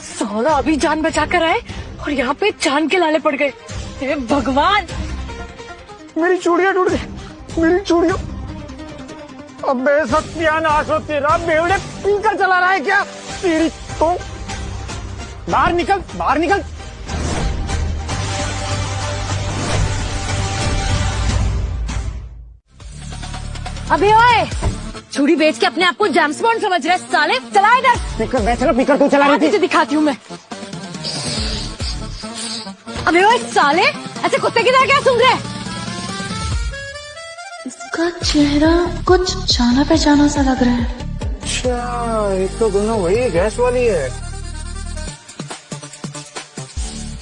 साला अभी जान बचा कर आए और यहाँ पे जान के लाले पड़ गए। हे भगवान, मेरी चूड़ियां टूट गई, मेरी चूड़ियां। अबे सत्यानाश हो तेरा, बेवड़े पीकर चला रहा है क्या? तेरी तो बाहर निकल, बाहर निकल। अबे ओए, चूड़ी बेच के अपने आप को जेम्स बॉन्ड समझ रहे साले, चला इधर। पीकर बैठ, चलो पीकर तू चला रही थी। तुझे दिखाती हूँ मैं। अबे ओए साले, ऐसे कुत्ते की तरह क्या सूंघ रहे? इसका चेहरा कुछ जाना पहचाना सा लग रहा है। अच्छा, एक तो दोनों वही गैस वाली है।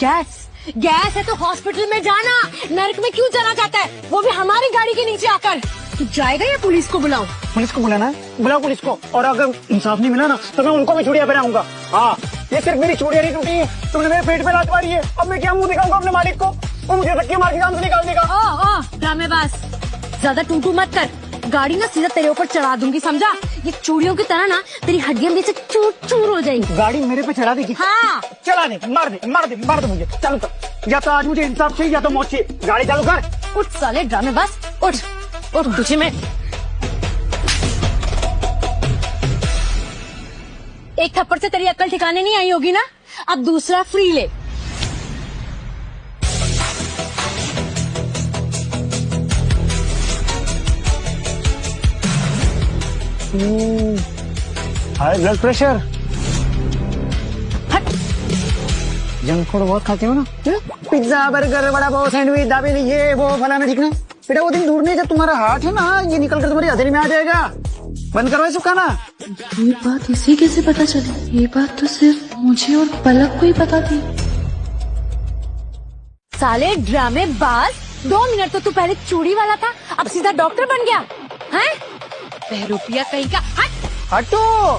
गैस गैस है तो हॉस्पिटल में जाना, नर्क में क्यों जाना चाहता है, वो भी हमारी गाड़ी के नीचे आकर। तू जाएगा या पुलिस को बुलाऊं? पुलिस को बुलाना है, बुलाओ पुलिस को। और अगर इंसाफ नहीं मिला ना तो मैं उनको भी चूड़ियां पहनाऊंगा। हाँ, ये सिर्फ मेरी चूड़ियां नहीं टूटी है, तुमने मेरे पेट पे लात मारी है। अब मैं क्या मुंह दिखाऊंगा अपने मालिक को? वो मुझे धक्के मार के काम से निकाल देगा। ओ ड्रामेबाज, ज्यादा टूटू मत कर, गाड़ी ना सीधा तेरे ऊपर चढ़ा दूंगी, समझा? ये चूड़ियों की तरह ना तेरी हड्डियां भी से चूर चूर हो जाएंगी। गाड़ी मेरे पे चढ़ा देगी? हाँ, चला दे, मार दे, मार दे, मार दे मुझे। चालू कर, या तो आज मुझे इंसाफ चाहिए या तो मौत चाहिए। गाड़ी चालू कर। उठ साले ड्रामेबाज, उठ उठ। तुझे मैं एक थप्पड़ से तेरी अक्ल ठिकाने नहीं आई होगी ना, अब दूसरा फ्री ले। High blood pressure. हट। जंक फूड बहुत खाते हो ना? Pizza, burger, vada pav, sandwich, dabeli, ये वो फलाना ठिकाना। बेटा वो दिन दूर नहीं जब तुम्हारा हार्ट है ना, ये निकल कर तुम्हारी हथेली में आ जाएगा। बंद करो इसको खाना। ये बात इसे कैसे पता चली? ये बात तो सिर्फ मुझे और पलक को ही पता थी। साले ड्रामेबाज, 2 मिनट तो तू पहले चूड़ी वाला था, अब सीधा डॉक्टर बन गया हैं? बहरूपिया कहीं का। हट। हटो।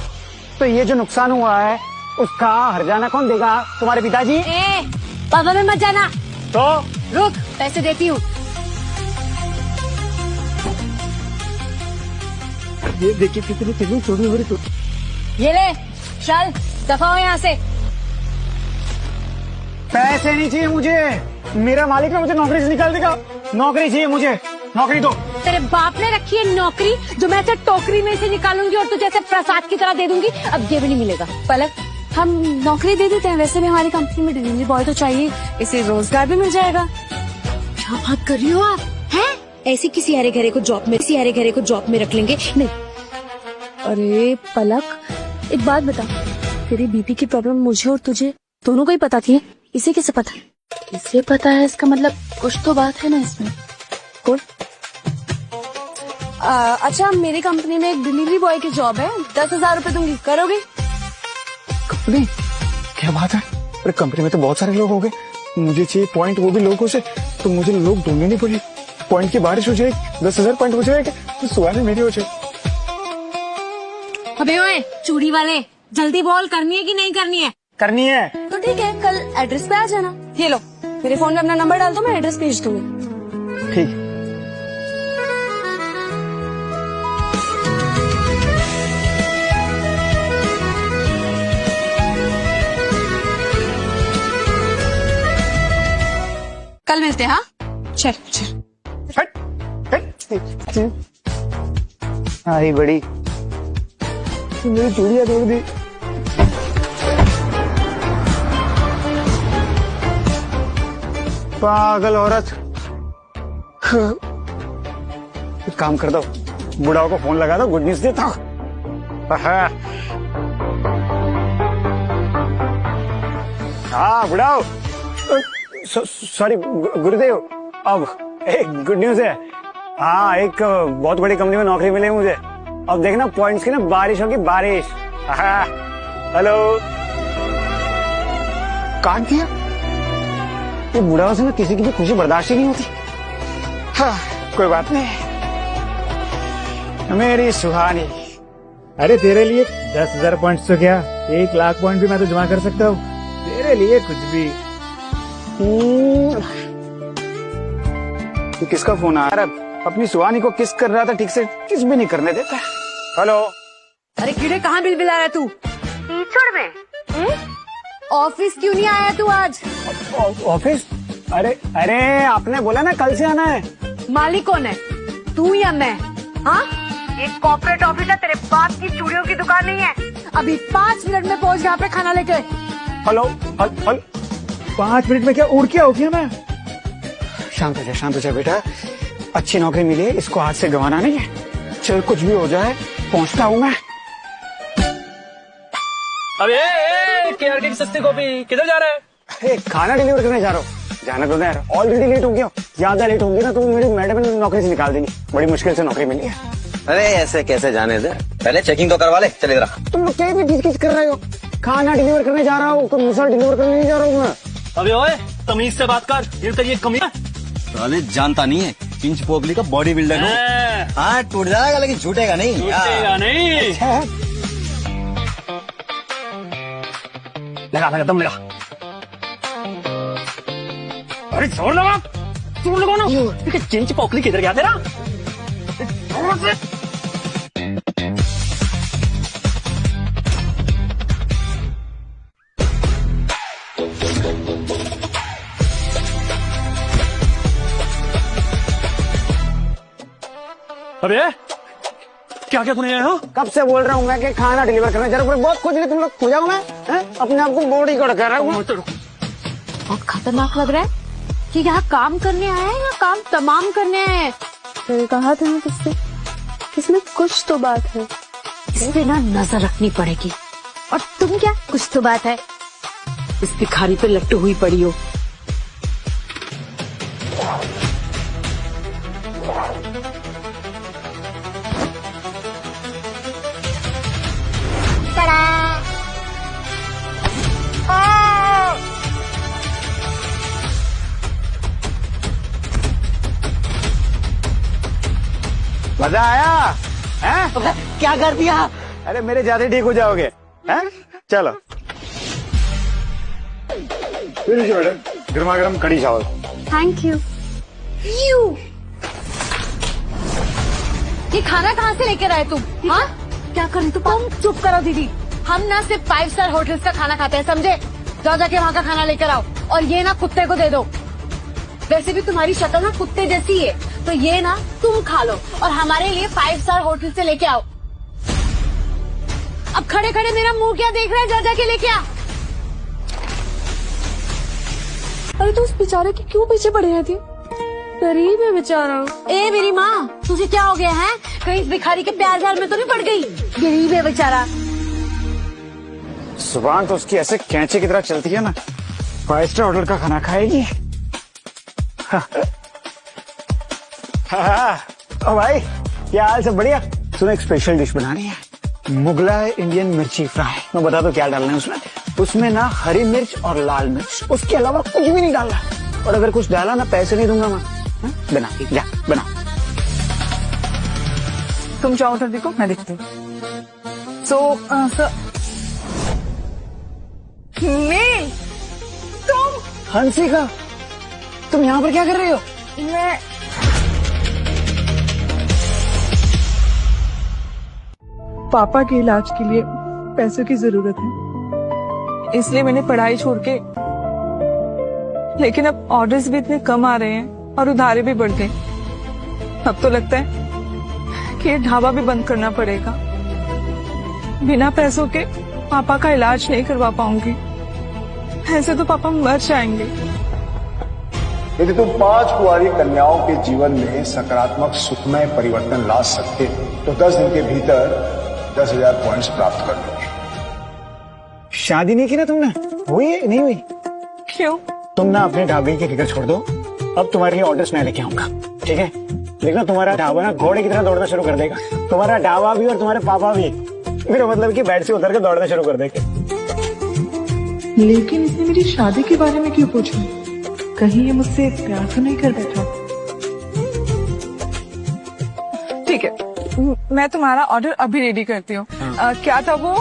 तो ये जो नुकसान हुआ है उसका हर्जाना कौन देगा? तुम्हारे पिताजी? पापा में मत जाना। तो रुक, पैसे देती हूँ। ये देखिए कितनी चोरी हो रही। तो ये ले, चल दफा हो यहाँ से। पैसे नहीं चाहिए मुझे, मेरा मालिक ना मुझे नौकरी से निकाल देगा। नौकरी चाहिए मुझे, नौकरी दो। तेरे बाप ने रखी है नौकरी जो मैं ऐसे टोकरी में से निकालूंगी और तुझे ऐसे प्रसाद की तरह दे दूंगी। अब ये भी नहीं मिलेगा। पलक, हम नौकरी दे देते हैं, वैसे भी हमारी कंपनी में डिलीवरी बॉय तो चाहिए, इसे रोजगार भी मिल जाएगा। क्या बात कर रही हो आप? हैं? ऐसे किसी हरे घरे को जॉब में रख लेंगे? नहीं। अरे पलक, एक बात बता, तेरी बीपी की प्रॉब्लम मुझे और तुझे दोनों को ही पता थी, इसे कैसे पता? इसे पता है, इसका मतलब कुछ तो बात है ना इसमें। कौन? अच्छा, मेरी कंपनी में एक डिलीवरी बॉय की जॉब है, 10,000 रुपए दूंगी, करोगे? कंपनी? क्या बात है? अरे कंपनी में तो बहुत सारे लोग हो गए, मुझे चाहिए पॉइंट, वो भी लोगों से। तो मुझे लोग ढूंढने नहीं पड़े, पॉइंट की बारिश हो जाएगी, 10,000 पॉइंट हो जाएगा, तो सवाल मेरी हो जाए। अबे ओए चूड़ी वाले, जल्दी बोल, करनी है कि नहीं करनी है? करनी है। तो ठीक है, कल एड्रेस पे आ जाना। ये लो, मेरे फोन में अपना नंबर डाल दो, मैं एड्रेस भेज दूंगी। ठीक। कल मिलते हैं। हाँ, चल चल। हट हट। आई बड़ी, मेरी चूड़ियां तोड़ दी। पागल औरत। एक काम कर दो, बुढ़ाओ को फोन लगा दो, गुड न्यूज देता हूँ। हाँ बुढ़ाओ, सॉरी गुरुदेव, अब एक गुड न्यूज है। हाँ, एक बहुत बड़ी कंपनी में नौकरी मिली मुझे। अब देखना पॉइंट्स की ना बारिश होगी, बारिश। हेलो, काट दिया। ये बुढ़ाओ से ना किसी की भी खुशी बर्दाश्त ही नहीं होती। हाँ, कोई बात नहीं, मेरी सुहानी। अरे तेरे लिए 10,000 पॉइंट्स तो क्या, 1,00,000 पॉइंट भी मैं तो जमा कर सकता हूँ तेरे लिए, कुछ भी। तो किसका फोन आ रहा है? अपनी सुहानी को किस कर रहा था, ठीक से किस भी नहीं करने देता। हेलो, अरे कीड़े कहाँ बिलबिला रहा है तू? कीचड़ में। ऑफिस क्यों नहीं आया तू आज? ऑफिस? अरे अरे आपने बोला ना कल से आना है। मालिक कौन है, तू या मैं? हाँ, ये कॉर्पोरेट ऑफिस है, तेरे बाप की चूड़ियों की दुकान नहीं है। अभी 5 मिनट में पहुंच यहाँ पे खाना लेके। हेलो 5 मिनट में क्या उड़ के हो गया मैं? शांत हो जा बेटा, अच्छी नौकरी मिली है, इसको हाथ से गंवाना नहीं है। चल कुछ भी हो जाए पहुंचता हूँ मैं। अबे केआरके की सस्ती कॉपी किधर जा रहा है? अरे खाना डिलीवर करने जा रहा हूँ। जाना तो यार, ऑलरेडी लेट हो गया। ज्यादा लेट होगी ना तो मेरी मैडम ने नौकरी से निकाल देंगी। बड़ी मुश्किल से नौकरी मिली है। अरे ऐसे कैसे जाने दे, पहले चेकिंग तो करवा ले। चले रहा तुम लोग क्या भी किस कर रहे हो? खाना डिलीवर करने जा रहा हूँ, कोई मिसाल डिलीवर करने नहीं जा रहा हूँ मैं। अबे ओए तमीज से बात कर, ये तेरी कमी है। साले जानता नहीं है, पिंच पोगली का बॉडी बिल्डर हूँ। हाँ टूट जाएगा लेकिन छूटेगा नहीं। छूटेगा नहीं। लगा दम लगा। अरे छोड़ लगा ना। चिंच पोकली किधर गया तेरा? अबे क्या तूने यहाँ? कब से बोल रहा हूँ मैं कि खाना डिलीवर करने जा रहा हूँ। बहुत कुछ नहीं, तुम लोग खो जाओ। मैं अपने आप को बॉडी कोड कर रहा हूँ। बहुत खतरनाक लग रहा है कि यहाँ काम करने आया है या काम तमाम करने आया है? मैंने कहा था ना तुझसे, इसमें कुछ तो बात है। इस पे ना नजर रखनी पड़ेगी। और तुम क्या, कुछ तो बात है, इस भिखारी पे लट्टू हुई पड़ी हो। मजा आया है? क्या कर दिया? अरे मेरे ज्यादा ठीक हो जाओगे हैं? चलो गर्मा गर्म कड़ी चावल। Thank you. ये खाना कहाँ से लेकर आए तुम? हाँ, क्या कर रही तुम? चुप करो दीदी, हम ना सिर्फ 5 स्टार होटल्स का खाना खाते हैं, समझे? जाओ जाके वहाँ का खाना लेकर आओ और ये ना कुत्ते को दे दो। वैसे भी तुम्हारी शक्ल ना कुत्ते जैसी है, तो ये ना तुम खा लो और हमारे लिए 5 स्टार होटल से लेके आओ। अब खड़े खड़े मेरा मुंह क्या देख रहा है? जा जाके लेके आ। अरे तो उस बेचारे के क्यों पीछे पड़े रहती? गरीब है बेचारा। ए मेरी माँ, तुझे क्या हो गया है? कहीं इस भिखारी के प्यार व्यार में तो नहीं पड़ गई? गरीब है बेचारा। जुबान तो उसकी ऐसे कैंची की तरह चलती है ना, 5 स्टार होटल का खाना खाएगी। ओ भाई क्या हाल? सब बढ़िया? सुनो एक स्पेशल डिश बनानी है, मुगलाई इंडियन मिर्ची फ्राई। मैं बता दो क्या डालना है उसमें। उसमें ना हरी मिर्च और लाल मिर्च, उसके अलावा कुछ भी नहीं डालना। और अगर कुछ डाला ना पैसे नहीं दूंगा मैं। बना जा बना। तुम जाओ उधर देखो, मैं देखती हूँ। नील, तुम हंसिका, तुम यहाँ पर क्या कर रही हो? मैं पापा के इलाज के लिए पैसों की जरूरत है, इसलिए मैंने पढ़ाई छोड़ के, लेकिन अब ऑर्डर्स भी इतने कम आ रहे हैं और उधारे भी बढ़ गए। अब तो लगता है कि ये ढाबा भी बंद करना पड़ेगा। बिना पैसों के पापा का इलाज नहीं करवा पाऊंगी, ऐसे तो पापा मर जाएंगे। यदि तुम 5 कुंवारी कन्याओं के जीवन में सकारात्मक सुखमय परिवर्तन ला सकते हो तो 10 दिन के भीतर 10,000 पॉइंट्स प्राप्त कर लोगे। शादी नहीं की ना तुमने? हुई है नहीं हुई? क्यों? तुम ना अपने ढाबे की फिक्र छोड़ दो, अब तुम्हारे लिए ऑर्डर्स मैं लेके आऊंगा, ठीक है? देखना तुम्हारा ढाबा ना घोड़े की तरह दौड़ना शुरू कर देगा। तुम्हारा ढाबा भी और तुम्हारे पापा भी, मेरा मतलब कि बेड से उतर के दौड़ना शुरू कर देंगे। लेकिन इसने मेरी शादी के बारे में क्यों पूछा? कहीं ये मुझसे प्यार तो नहीं कर बैठा? ठीक है, मैं तुम्हारा ऑर्डर अभी रेडी करती हूँ। क्या था वो?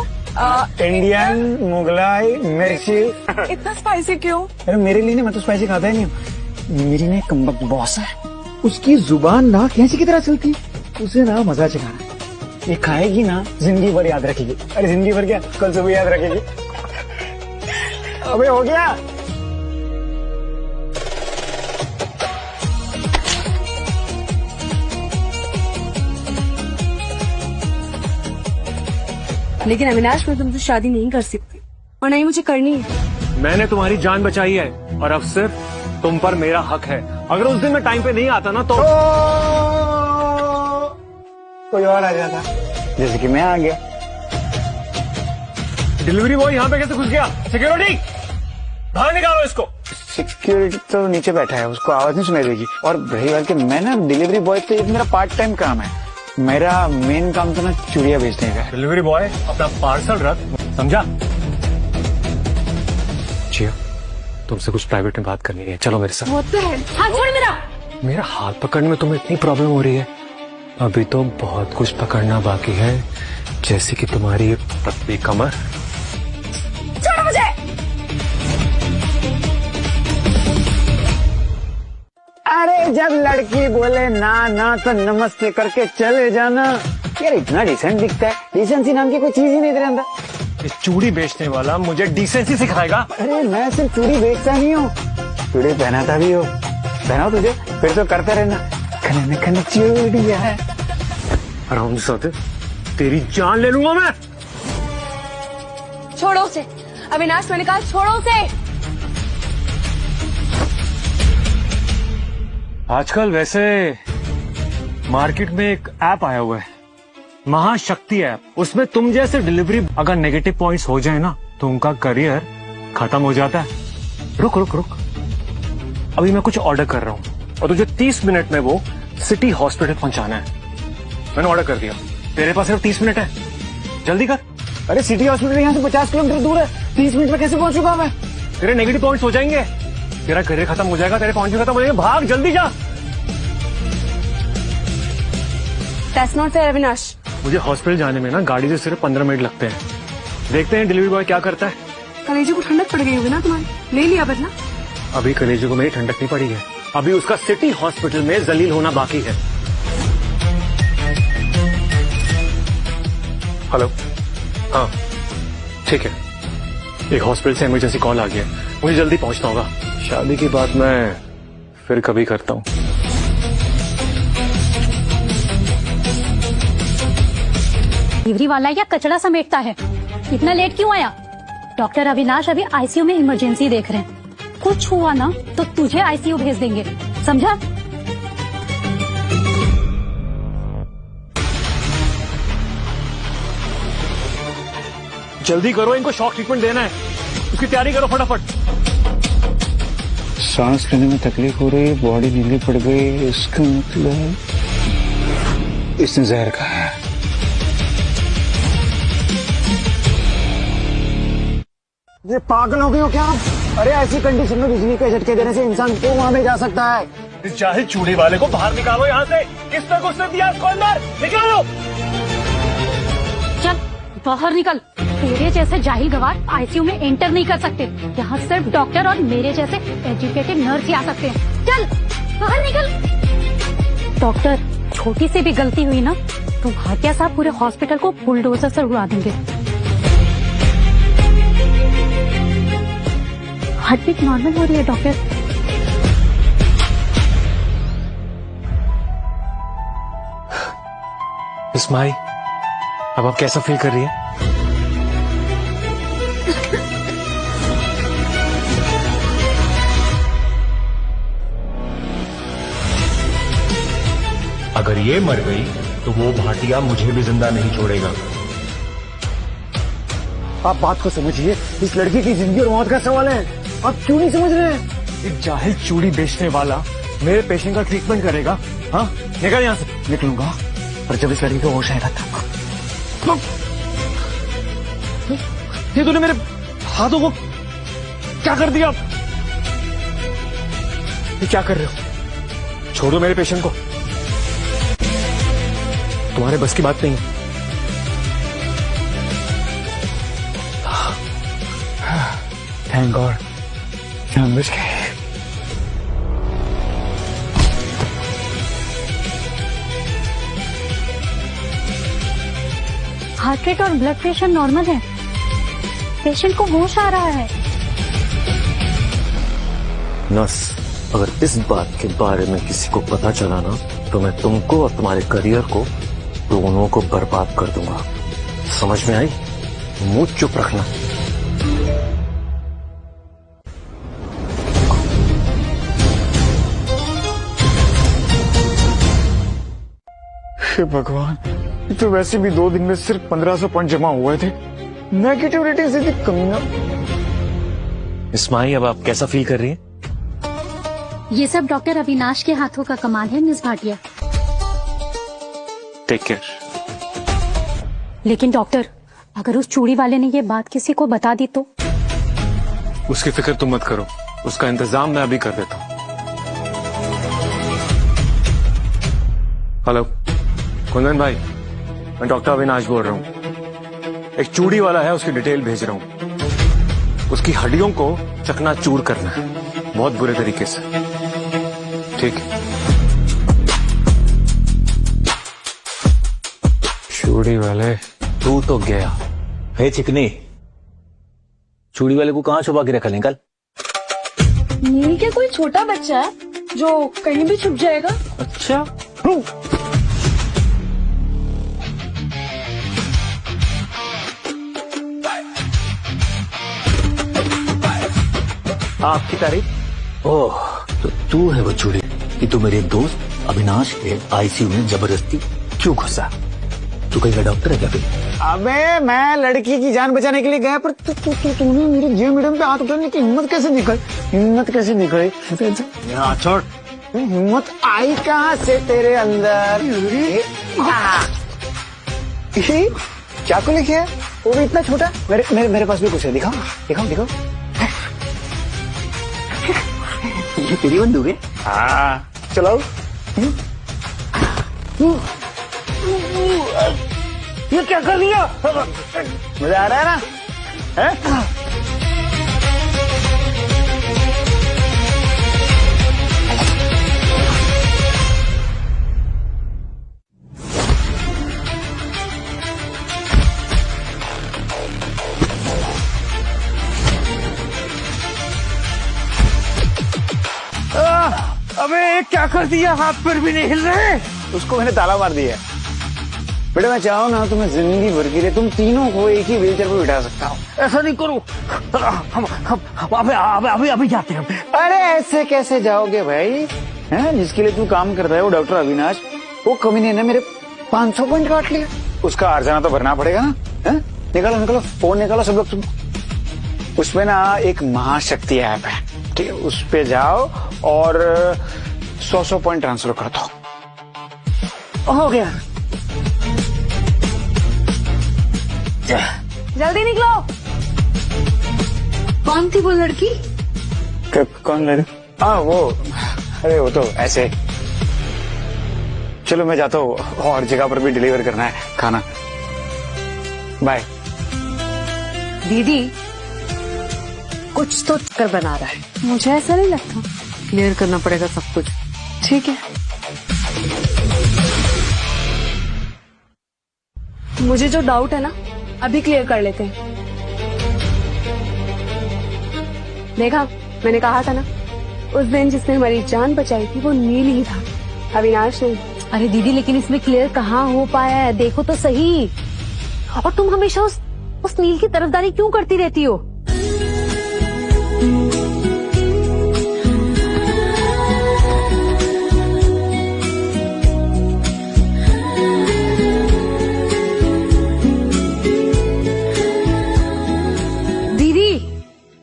इंडियन मुगलाई मिर्ची। इतना स्पाइसी क्यों? अरे मेरे लिए नहीं, मैं तो स्पाइसी खाता ही नहीं हूँ। मेरी ना कमबख्त बॉस है, उसकी जुबान ना कैंची की तरह चलती, उसे ना मजा चखाना। ये खाएगी ना जिंदगी भर याद रखेगी। अरे जिंदगी भर क्या, कल सुबह याद रखेगी। अबे हो गया। लेकिन अविनाश, मैं तुमसे शादी नहीं कर सकती और नहीं मुझे करनी है। मैंने तुम्हारी जान बचाई है और अब सिर्फ तुम पर मेरा हक है। अगर उस दिन मैं टाइम पे नहीं आता ना तो कोई और आ जाता, जैसे कि मैं आ गया। डिलीवरी बॉय यहाँ पे कैसे घुस गया? सिक्योरिटी, बाहर निकालो इसको। सिक्योरिटी तो नीचे बैठा है, उसको आवाज नहीं सुनाई देगी। और रही बात कि मैं ना डिलीवरी बॉय, तो ये मेरा पार्ट टाइम काम है। मेरा मेन काम तो ना चूड़ियां बेचने का है। डिलीवरी बॉय अपना पार्सल रख, समझा? जिया, तुमसे कुछ प्राइवेट में बात करनी है, चलो मेरे साथ। वो तो है। हाथ छोड़ मेरा। मेरा हाथ पकड़ने में तुम्हें इतनी प्रॉब्लम हो रही है? अभी तो बहुत कुछ पकड़ना बाकी है, जैसे कि तुम्हारी ये पतली कमर। छोड़ मुझे। अरे जब लड़की बोले ना ना तो नमस्ते करके चले जाना। यार इतना डिसेंट दिखता है, डिसेंसी नाम की कोई चीज ही नहीं तेरे अंदर। ये चूड़ी बेचने वाला मुझे डिसेंसी सिखाएगा? अरे मैं सिर्फ चूड़ी बेचता नहीं हूँ, चूड़ी पहनाता भी हो। पहनाओ तुझे, फिर तो करते रहना। खन खन चूड़िया है। आराम से, तेरी जान ले लूंगा मैं। छोड़ो उसे अविनाश, मैंने कहा छोड़ो उसे। आजकल वैसे मार्केट में एक ऐप आया हुआ है, महाशक्ति ऐप। उसमें तुम जैसे डिलीवरी अगर नेगेटिव पॉइंट्स हो जाए ना तो उनका करियर खत्म हो जाता है। रुक रुक रुक, अभी मैं कुछ ऑर्डर कर रहा हूँ और तुझे 30 मिनट में वो सिटी हॉस्पिटल पहुंचाना है। मैंने ऑर्डर कर दिया, तेरे पास सिर्फ 30 मिनट है, जल्दी कर। अरे सिटी हॉस्पिटल यहाँ से 50 किलोमीटर दूर है, 30 मिनट में कैसे पहुंचूंगा मैं? तेरे नेगेटिव पॉइंट्स हो जाएंगे, तेरा करियर खत्म हो जाएगा, तेरे पॉइंट्स खत्म हो जाएंगे। भाग जल्दी जा। That's not fair, Avinash. मुझे हॉस्पिटल जाने में ना गाड़ी से सिर्फ 15 मिनट लगते हैं। देखते हैं डिलीवरी बॉय क्या करता है। कलेजे को ठंडक पड़ गई होगी ना तुम्हारी, ले लिया बदला। अभी कलेजे को मेरी ठंडक नहीं पड़ी है, अभी उसका सिटी हॉस्पिटल में जलील होना बाकी है। हेलो, हाँ ठीक है, एक हॉस्पिटल से इमरजेंसी कॉल आ गया, मुझे जल्दी पहुंचना होगा। शादी की बात मैं फिर कभी करता हूँ। डिलीवरी वाला या कचरा समेटता है, इतना लेट क्यों आया? डॉक्टर अविनाश अभी आईसीयू में इमरजेंसी देख रहे हैं, कुछ हुआ ना तो तुझे आईसीयू भेज देंगे, समझा? जल्दी करो, इनको शॉक ट्रीटमेंट देना है, उसकी तैयारी करो फटाफट। सांस लेने में तकलीफ हो रही है, बॉडी ढीली पड़ गई, इसका मतलब इसने जहर खाया है। ये पागल हो गए हो क्या आप? अरे ऐसी कंडीशन में बिजली के झटके देने से इंसान क्यों वहां में जा सकता है? इस जाहिल चूड़ी वाले को बाहर निकालो यहाँ से। किसने घुसने दिया इसको अंदर? निकालो। चल बाहर निकल, तेरे जैसे जाहिल गवार आईसीयू में एंटर नहीं कर सकते। यहाँ सिर्फ डॉक्टर और मेरे जैसे एजुकेटेड नर्स ही आ सकते हैं। चल बाहर निकल। डॉक्टर, छोटी सी भी गलती हुई ना तो भाटिया साहब पूरे हॉस्पिटल को बुलडोजर से उड़ा देंगे। हार्ट बीट नॉर्मल हो रही है डॉक्टर। इस्माई, अब आप कैसा फील कर रही है? अगर ये मर गई तो वो भाटिया मुझे भी जिंदा नहीं छोड़ेगा। आप बात को समझिए, इस लड़की की जिंदगी और मौत का सवाल है, आप क्यों नहीं समझ रहे हैं? एक जाहिल चूड़ी बेचने वाला मेरे पेशेंट का ट्रीटमेंट करेगा? हाँ निकल यहाँ से। निकलूंगा, और जब इस लड़की को होश आएगा तब। ये तूने मेरे हाथों को क्या कर दिया? ये क्या कर रहे हो? छोड़ो मेरे पेशेंट को, तुम्हारे बस की बात नहीं है। थैंक गॉड, हम बच गए। हार्ट रेट और ब्लड प्रेशर नॉर्मल है। पेशेंट को होश आ रहा है। नर्स, अगर इस बात के बारे में किसी को पता चला ना तो मैं तुमको और तुम्हारे करियर को दोनों को बर्बाद कर दूंगा। समझ में आई? मुंह चुप रखना। हे भगवान, ये तो वैसे भी 2 दिन में सिर्फ 1500 पॉइंट जमा हुए थे। नेगेटिव रेटिंग से कमी ना। इस्माई, अब आप कैसा फील कर रही हैं? ये सब डॉक्टर अविनाश के हाथों का कमाल है मिस भाटिया। Take care. लेकिन डॉक्टर, अगर उस चूड़ी वाले ने ये बात किसी को बता दी तो? उसकी फिक्र तुम मत करो, उसका इंतजाम मैं अभी कर देता हूँ। हेलो कुंदन भाई, मैं डॉक्टर अविनाश बोल रहा हूँ। एक चूड़ी वाला है, उसकी डिटेल भेज रहा हूँ। उसकी हड्डियों को चकनाचूर करना है, बहुत बुरे तरीके से। ठीक है? चूड़ी वाले, तू तो गया। हे चिकनी, चूड़ी वाले को कहाँ छुपा के रखा? निकल। नील क्या कोई छोटा बच्चा है जो कहीं भी छुप जाएगा? अच्छा, आपकी तारीफ। ओह, तो तू है वो चूड़ी कि तू मेरे दोस्त अविनाश के आईसीयू में जबरदस्ती क्यों घुसा? तू कहीं का डॉक्टर है क्या फिर? अबे मैं लड़की की जान बचाने के लिए गया, पर तूने मेरी जीव मैडम पे हाथ उठाने की हिम्मत कैसे निकली? यहाँ छोड़। हिम्मत आई कहाँ से तेरे अंदर? चाकू लेके है, वो भी इतना छोटा। मेरे पास भी कुछ है, दिखाओ। ये तेरी बंदूक है? हाँ, चलाओ। ये क्या कर लिया? मजा आ रहा है ना? है? अबे क्या कर दिया? हाथ पैर भी नहीं हिल रहे। उसको मैंने ताला मार दिया। बेटा मैं चाहूँ ना तो मैं जिंदगी भर के लिए तुम तीनों को एक ही व्हीलचेयर पर बिठा सकता हूँ। ऐसा नहीं करो। हम अभी जाते हैं। अरे ऐसे कैसे जाओगे भाई? हैं, जिसके लिए तू काम करता है वो डॉक्टर अविनाश, वो कमीने ने मेरे 500 पॉइंट काट लिया। उसका अर्जाना तो भरना पड़ेगा ना? हैं? निकालो फोन निकालो सब लोग। तुम उसमें ना एक महाशक्ति ऐप है, ठीक है? उस पे जाओ और 100 पॉइंट ट्रांसफर कर दो। हो गया। जल्दी निकलो। कौन थी वो लड़की? कौन लड़की? हाँ वो, अरे वो तो ऐसे। चलो मैं जाता हूँ, और जगह पर भी डिलीवर करना है खाना। बाय। दीदी कुछ तो चक्कर बना रहा है। मुझे ऐसा नहीं लगता। क्लियर करना पड़ेगा सब कुछ। ठीक है, मुझे जो डाउट है ना अभी क्लियर कर लेते हैं। देखा, मैंने कहा था ना, उस दिन जिसने हमारी जान बचाई थी वो नील ही था, अविनाश नहीं। अरे दीदी, लेकिन इसमें क्लियर कहाँ हो पाया है? देखो तो सही। और तुम हमेशा उस नील की तरफदारी क्यों करती रहती हो?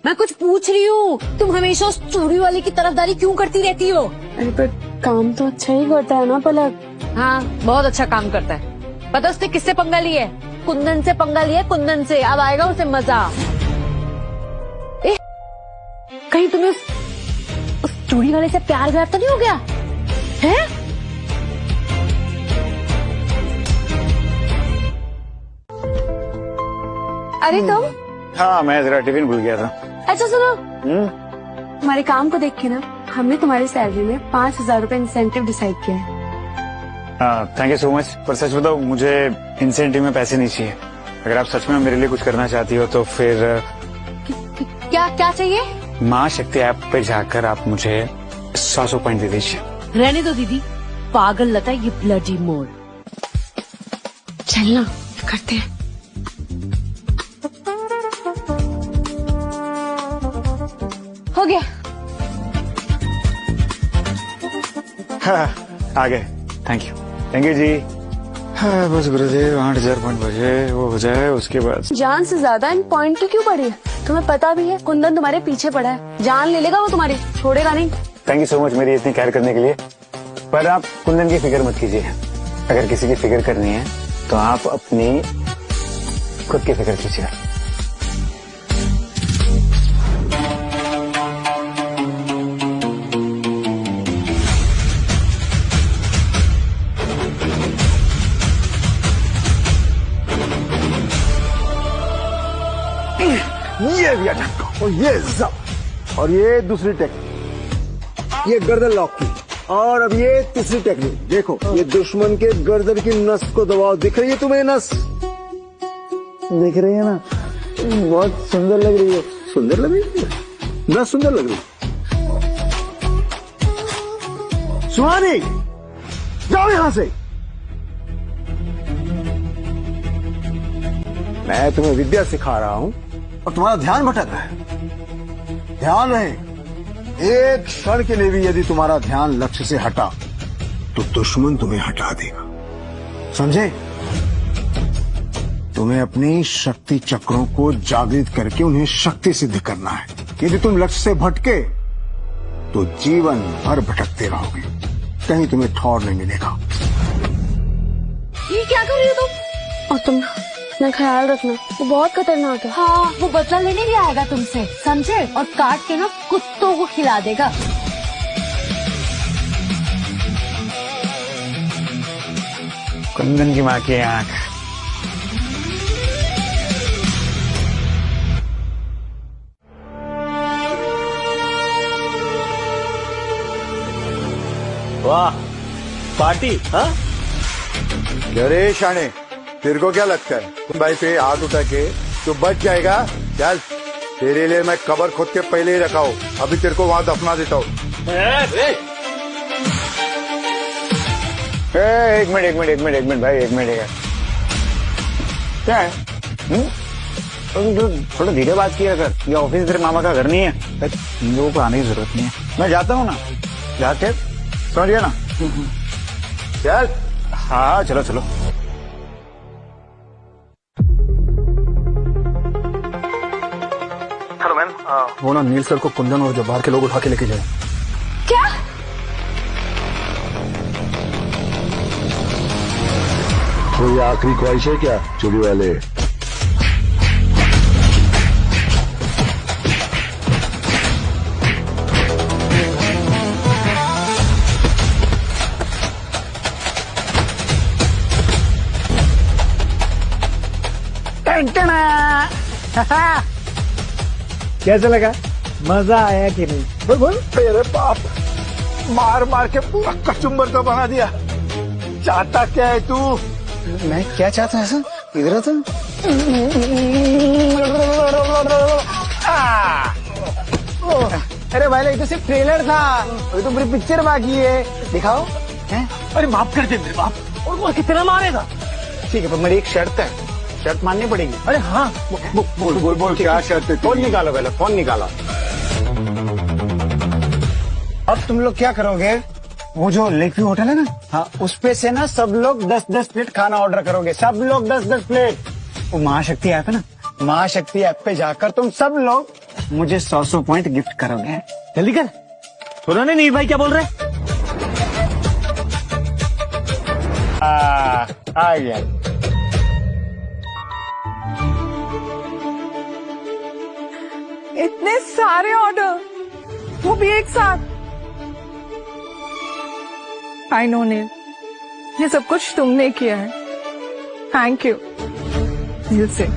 मैं कुछ पूछ रही हूँ, तुम हमेशा उस चूड़ी वाले की तरफदारी क्यों करती रहती हो? अरे पर काम तो अच्छा ही करता है ना पलक। हाँ, बहुत अच्छा काम करता है। पता उसने किससे पंगा लिया है? कुंदन से पंगा लिया, कुंदन से। अब आएगा उसे मजा। कहीं तुम्हें उस चूड़ी वाले से प्यार व्यार तो नहीं हो गया है? अरे तुम? हाँ, मैं जरा टिफिन भूल गया था। अच्छा सुनो, तुम्हारे काम को देख के ना हमने तुम्हारी सैलरी में 5,000 रुपए इंसेंटिव डिसाइड किया है। हाँ, थैंक यू सो मच। पर सच बताओ, मुझे इंसेंटिव में पैसे नहीं चाहिए। अगर आप सच में मेरे लिए कुछ करना चाहती हो तो फिर क्या क्या चाहिए? माँ शक्ति ऐप पे जाकर आप मुझे 100 पॉइंट दे दीजिए। रहने दो दीदी, पागल लता ये ब्लडी मोर। चलना करते हैं। हो गया। हाँ, आ गए। थैंक यू जी। हाँ, बस गुरुदेव 8000 पॉइंट बचे, वो हो जाए उसके बाद। जान से ज्यादा इन पॉइंट की क्यों पड़ी है? तुम्हें पता भी है कुंदन तुम्हारे पीछे पड़ा है, जान ले लेगा वो तुम्हारी, छोड़ेगा नहीं। थैंक यू सो मच मेरी इतनी केयर करने के लिए। पर आप कुंदन की फिक्र मत कीजिए। अगर किसी की फिक्र करनी है तो आप अपनी खुद की फिक्र कीजिए। ये भी अटक और ये जब और ये दूसरी टेक्निक, ये गर्दन लॉक की। और अब ये तीसरी टेक्निक, देखो ये दुश्मन के गर्दन की नस को दबाओ। दिख रही है तुम्हें नस? दिख रही है ना? बहुत सुंदर लग रही है। सुंदर लग रही है, नस सुंदर लग रही है। सुहानी, जाओ यहां से। मैं तुम्हें विद्या सिखा रहा हूं और तुम्हारा ध्यान भटक रहा है। ध्यान रहे, एक क्षण के लिए भी यदि तुम्हारा ध्यान लक्ष्य से हटा तो दुश्मन तुम्हें हटा देगा, समझे? तुम्हें अपनी शक्ति चक्रों को जागृत करके उन्हें शक्ति सिद्ध करना है। यदि तुम लक्ष्य से भटके तो जीवन भर भटकते रहोगे, कहीं तुम्हें ठौर नहीं मिलेगा। ये क्या कर रही हो तुम? और तुम अपना ख्याल रखना, वो बहुत खतरनाक है। हाँ, वो बदला लेने भी आएगा तुमसे, समझे? और काट के ना कुत्तों को खिला देगा। कुंदन की माँ की आंख। वाह, पार्टी। हाँ, क्या रे शाने, तेरे को क्या लगता है तुम भाई पे हाथ उठा के तो बच जाएगा? चल, तेरे लिए मैं कब्र खोद के पहले ही रखा हूँ, अभी तेरे को वहां दफना देता हूँ। एक मिनट भाई, एक मिनट। क्या है? थोड़ा धीरे बात किया कर, ये ऑफिस तेरे मामा का घर नहीं है, लोगों को आने की जरूरत नहीं है। मैं जाता हूँ ना, जाके समझ गया ना? चल। हाँ, चलो चलो। हेलो मैम, वो ना नील सर को कुंदन और जब्बार के लोग उठा के लेके जाए। क्या? कोई आखिरी ख्वाहिश है क्या चोरी वाले? कैसा लगा? मजा आया कि नहीं? बोल बोल। अरे बाप, मार मार के पूरा कचुम्बर तो बना दिया। चाहता क्या है तू? मैं क्या चाहता है ऐसा? इधर था। अरे भाई, ये तो सिर्फ ट्रेलर था, अभी तो पूरी पिक्चर बाकी है। दिखाओ। अरे माफ कर दे मेरे बाप, और वो कितना मारेगा? ठीक है, पर मेरी एक शर्त है, शर्त माननी पड़ेगी। अरे हाँ, बोल क्या शर्त है? फोन निकालो पहले, फोन निकालो। अब तुम लोग क्या करोगे? वो जो लेक व्यू होटल है ना, हाँ, उस पे से ना सब लोग 10-10 प्लेट खाना ऑर्डर करोगे, सब लोग 10-10 प्लेट। वो महाशक्ति ऐप है ना, महाशक्ति ऐप पे जाकर तुम सब लोग मुझे 100 पॉइंट गिफ्ट करोगे। जल्दी कर। सुना नहीं नील भाई क्या बोल रहे? आ गया। इतने सारे ऑर्डर, वो भी एक साथ। आई नो नील, ये सब कुछ तुमने किया है। थैंक यू दिल से।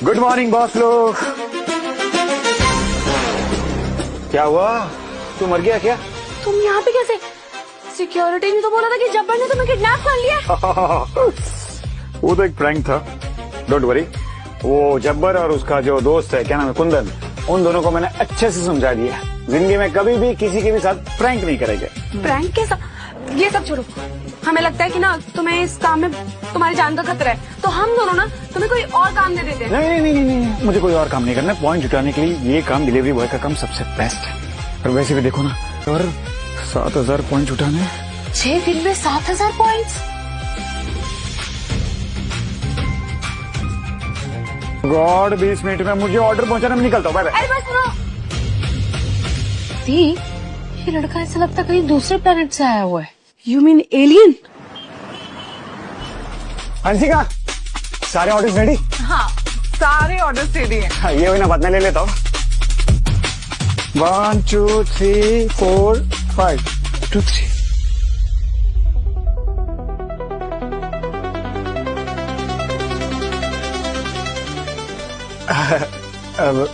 गुड मॉर्निंग बॉस लोग। क्या हुआ? तू मर गया क्या? तुम यहाँ पे कैसे? सिक्योरिटी ने तो बोला था कि जब्बर ने तुम्हें किडनैप कर लिया। वो तो एक प्रैंक था, डोंट वरी। वो जब्बर और उसका जो दोस्त है, क्या नाम है, कुंदन, उन दोनों को मैंने अच्छे से समझा दिया, जिंदगी में कभी भी किसी के भी साथ प्रैंक नहीं करेंगे। प्रैंक के साथ? ये सब छोड़ो, हमें लगता है कि ना तुम्हें इस काम में तुम्हारी जान का खतरा है, तो हम दोनों ना तुम्हें कोई और काम दे देते हैं। नहीं, मुझे कोई और काम नहीं करना। पॉइंट जुटाने के लिए ये काम, डिलीवरी बॉय का काम सबसे बेस्ट है। और वैसे भी देखो ना, और 7,000 पॉइंट जुटाने 6 दिन में 7,000 पॉइंट्स। गॉड, 20 मिनट में मुझे ऑर्डर पहुंचाने में निकलता हूँ। Bye bye. अरे बस सुनो, ये लड़का ऐसा लगता है कहीं दूसरे प्लेनेट से आया हुआ है। You mean alien? हंसिका, सारे ऑर्डर रेडी? हाँ, सारे ऑर्डर दे दिए। हाँ, ये हुई ना बात, मैं ले लेता हूँ। 1 2 3 4 5 2 3। अब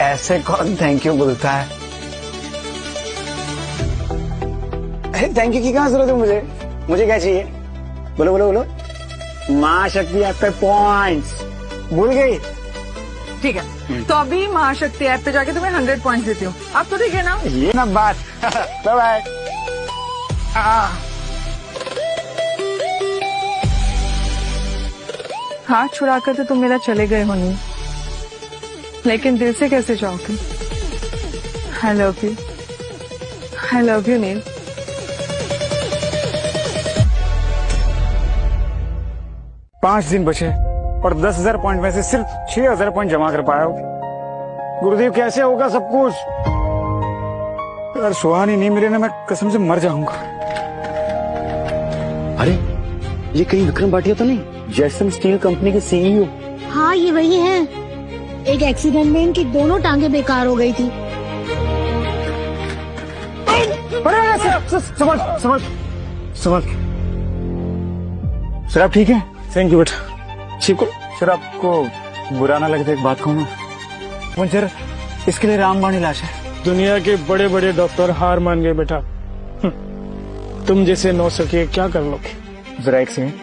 ऐसे कौन थैंक यू बोलता है? थैंक यू की कहाँ जरूरत है मुझे क्या चाहिए? बोलो बोलो बोलो। माँ शक्ति ऐप पे पॉइंट्स भूल गई? ठीक है, तो अभी महाशक्ति ऐप पे जाके तुम्हें 100 पॉइंट्स देती हूँ। आप तो ठीक है ना? ये ना बात। Bye bye. हाथ छुड़ा कर तो तुम मेरा चले गए हो नहीं, लेकिन दिल से कैसे जाओगे? आई लव यू नील। पांच दिन बचे और 10,000 पॉइंट में से सिर्फ 6,000 पॉइंट जमा कर पाया हो। गुरुदेव, कैसे होगा सब कुछ? अगर सुहानी नहीं मिले ना, मैं कसम से मर जाऊंगा। अरे, ये कहीं विक्रम भाटिया तो नहीं? जैसम स्टील कंपनी के सीईओ। हाँ, ये वही है। एक एक्सीडेंट में इनकी दोनों टांगे बेकार हो गई थी। समझ। सर आप ठीक है? थैंक यू बेटा। ठीक। सर आपको बुरा ना लगे तो एक बात कहूँ ना, मुझे इसके लिए रामबाण इलाज है। दुनिया के बड़े बड़े डॉक्टर हार मान गए बेटा। तुम जैसे नौ सके क्या कर लोगे? जरा एक सेकंड।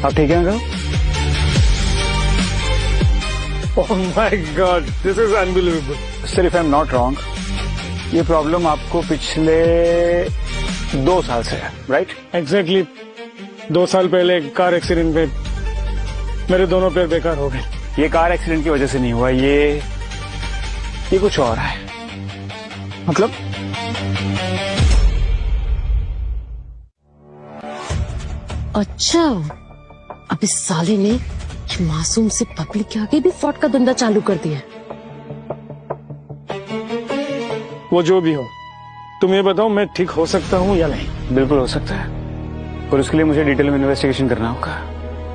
आप ठीक है uncle? Oh my God, this is unbelievable. Sir if I am not wrong, ये प्रॉब्लम आपको पिछले 2 साल से है, राइट? एग्जैक्टली 2 साल पहले कार एक्सीडेंट में मेरे दोनों पैर बेकार हो गए। ये कार एक्सीडेंट की वजह से नहीं हुआ, ये कुछ और है। मतलब अच्छा, अब इस साले ने मासूम से पब्लिक के आगे भी फ्रॉड का धंधा चालू कर दिया। वो जो भी हो, तुम ये बताओ मैं ठीक हो सकता हूँ या नहीं? बिल्कुल हो सकता है, और उसके लिए मुझे डिटेल में इन्वेस्टिगेशन करना होगा।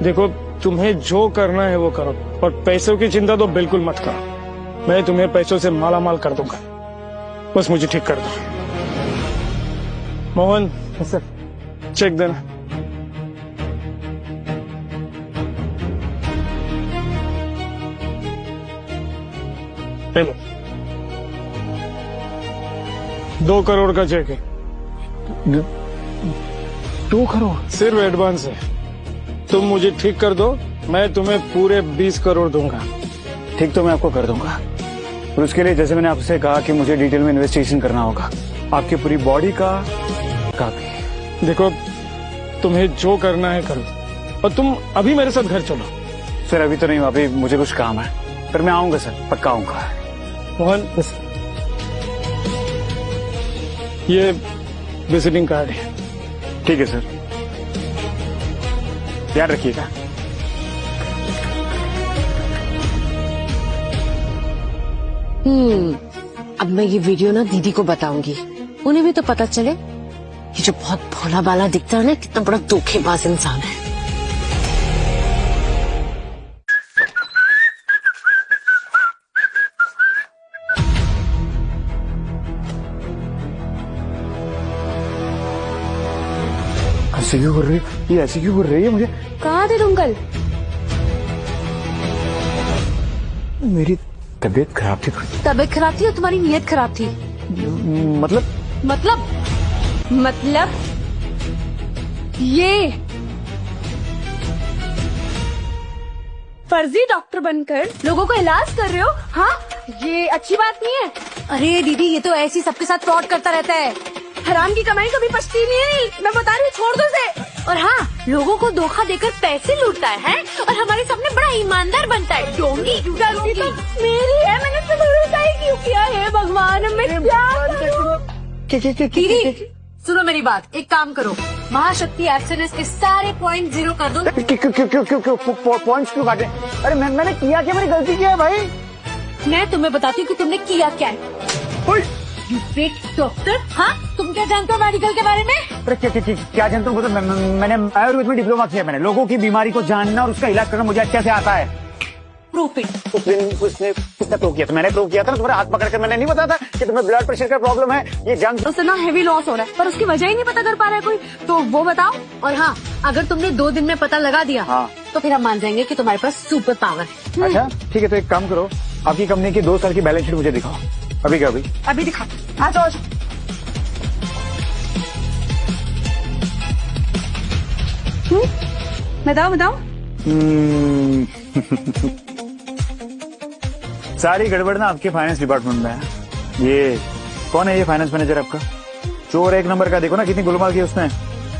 देखो, तुम्हें जो करना है वो करो, और पैसों की चिंता तो बिल्कुल मत करो। मैं तुम्हें पैसों से माला माल कर दूंगा, बस मुझे ठीक कर दो। मोहन सर, चेक देना। हेलो, 2 करोड़ का चेक है। 2 करोड़ सिर्फ एडवांस है। तुम मुझे ठीक कर दो, मैं तुम्हें पूरे 20 करोड़ दूंगा। ठीक तो मैं आपको कर दूंगा, और उसके लिए जैसे मैंने आपसे कहा कि मुझे डिटेल में इन्वेस्टिगेशन करना होगा, आपकी पूरी बॉडी का भी। देखो, तुम्हें जो करना है करो, और तुम अभी मेरे साथ घर चलो। सर अभी तो नहीं, अभी मुझे कुछ काम है, पर मैं आऊंगा सर, पक्का आऊंगा। मोहन, ये विजिटिंग कार्ड है। ठीक है सर, ध्यान रखिएगा। अब मैं ये वीडियो ना दीदी को बताऊंगी, उन्हें भी तो पता चले ये जो बहुत भोला भाला दिखता है ना, कितना बड़ा धोखेबाज इंसान है। ऐसे क्यों कर रही है? ये ऐसे क्यों कर रही है मुझे? कहाँ थे तुम कल? मेरी तबीयत खराब थी थोड़ी। तबीयत खराब थी और तुम्हारी नीयत खराब थी? मतलब ये फर्जी डॉक्टर बनकर लोगों को इलाज कर रहे हो? हाँ, ये अच्छी बात नहीं है। अरे दीदी, ये तो ऐसी सबके साथ फ्रॉड करता रहता है। हराम की कमाई कभी पछती नहीं है। मैं बता रही हूँ, छोड़ दो उसे। और हाँ, लोगों को धोखा देकर पैसे लूटता है और हमारे सामने बड़ा ईमानदार बनता है। डोंगी, गलती तो मेरी है, मैंने तो भरोसा ही क्यों किया है? भगवान, मैं क्या करूं? दीदी सुनो मेरी बात, एक काम करो, महाशक्ति एक्सएनएस के सारे पॉइंट 0 कर दो। क्यों पॉइंट्स क्यों काटे? अरे मैंने किया क्या? मेरी गलती क्या है भाई? मैं तुम्हें बताती हूँ कि तुमने किया क्या है। डॉक्टर, हाँ, तुम क्या जानते हो मेडिकल के बारे में? क्या जानता हूँ? मैंने आयुर्वेद में डिप्लोमा किया। मैंने लोगों की बीमारी को जानना और उसका इलाज करना मुझे अच्छे से आता है। Proof it. किसने प्रूव किया था? मैंने प्रूव किया था ना। तुम्हारे हाथ पकड़कर मैंने नहीं बताया था कि तुम्हें ब्लड प्रेशर का प्रॉब्लम है, ये जंग उससे ना हेवी लॉस हो रहा है, पर उसकी वजह ही नहीं पता कर पा रहा है कोई, तो वो बताओ। और हाँ, अगर तुमने 2 दिन में पता लगा दिया, हाँ, तो फिर हम मान जाएंगे कि तुम्हारे पास सुपर पावर है। अच्छा ठीक है, तो एक काम करो, आपकी कंपनी की 2 साल की बैलेंस शीट मुझे दिखाओ। अभी क्या? अभी दिखा। आ जाओ। बताओ। सारी गड़बड़ ना आपके फाइनेंस डिपार्टमेंट में है। ये कौन है? ये फाइनेंस मैनेजर आपका चोर 1 नंबर का। देखो ना कितनी गोलमाल की उसने।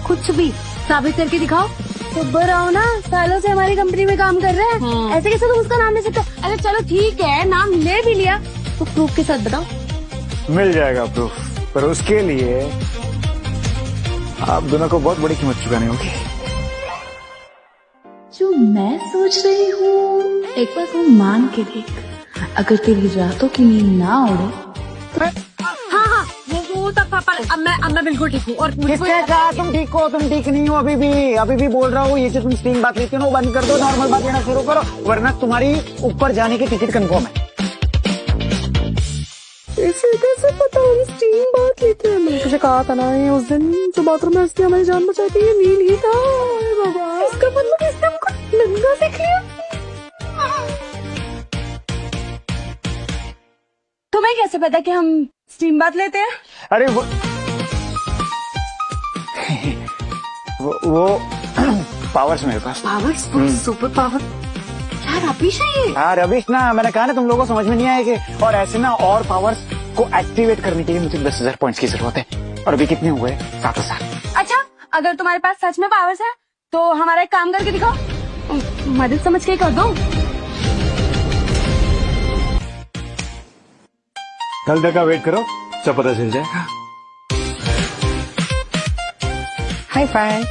कुछ भी साबित करके दिखाओ। सुब्बर आओ ना, सालों से हमारी कंपनी में काम कर रहे हैं। हाँ। ऐसे कैसे तुम उसका नाम ले सकते हो? अरे चलो ठीक है, नाम ले भी लिया तो प्रूफ के साथ बताओ। मिल जाएगा प्रूफ, पर उसके लिए आप दोनों को बहुत बड़ी कीमत चुकानी होगी। जो मैं सोच रही हूँ, एक बार तू मान के देख, अगर तेरी रातों की नींद ना उड़े। हाँ, वो तब अब मैं बिल्कुल ठीक हूँ। और किसने कहा तुम ठीक हो? तुम ठीक नहीं हो। अभी भी बोल रहा हूँ, ये जो तुम स्टीम बात लेती हो ना, वो बंद कर दो, नॉर्मल बात लेना शुरू करो, वरना तुम्हारी ऊपर जाने की टिकट कंफर्म है। इसे कैसे पता हम स्टीम बात लेते हैं? मैंने तुझे कहा था ना, ये उस दिन जो बाथरूम में उसने हमारी जान बचाई थी, ये नील ही था। बाबा, इसका मतलब इसने हमको नंगा देख लिया। तुम्हें कैसे पता कि हम स्टीम बात लेते हैं? अरे वो पावर्स मेरे पास। पावर्स? Super power? यार रबिश है ये। हाँ रबिश ना, मैंने कहा ना तुम लोगों को समझ में नहीं आएगी। और ऐसे ना और पावर्स को एक्टिवेट करने के लिए मुझे 10,000 पॉइंट्स की जरूरत है। और अभी कितने हुए? 7,000। अच्छा, अगर तुम्हारे पास सच में पावर्स है तो हमारा एक काम करके दिखाओ, मदद समझ के कर दो। कल तक का वेट करो, सब पता चल जाएगा। Hi fi.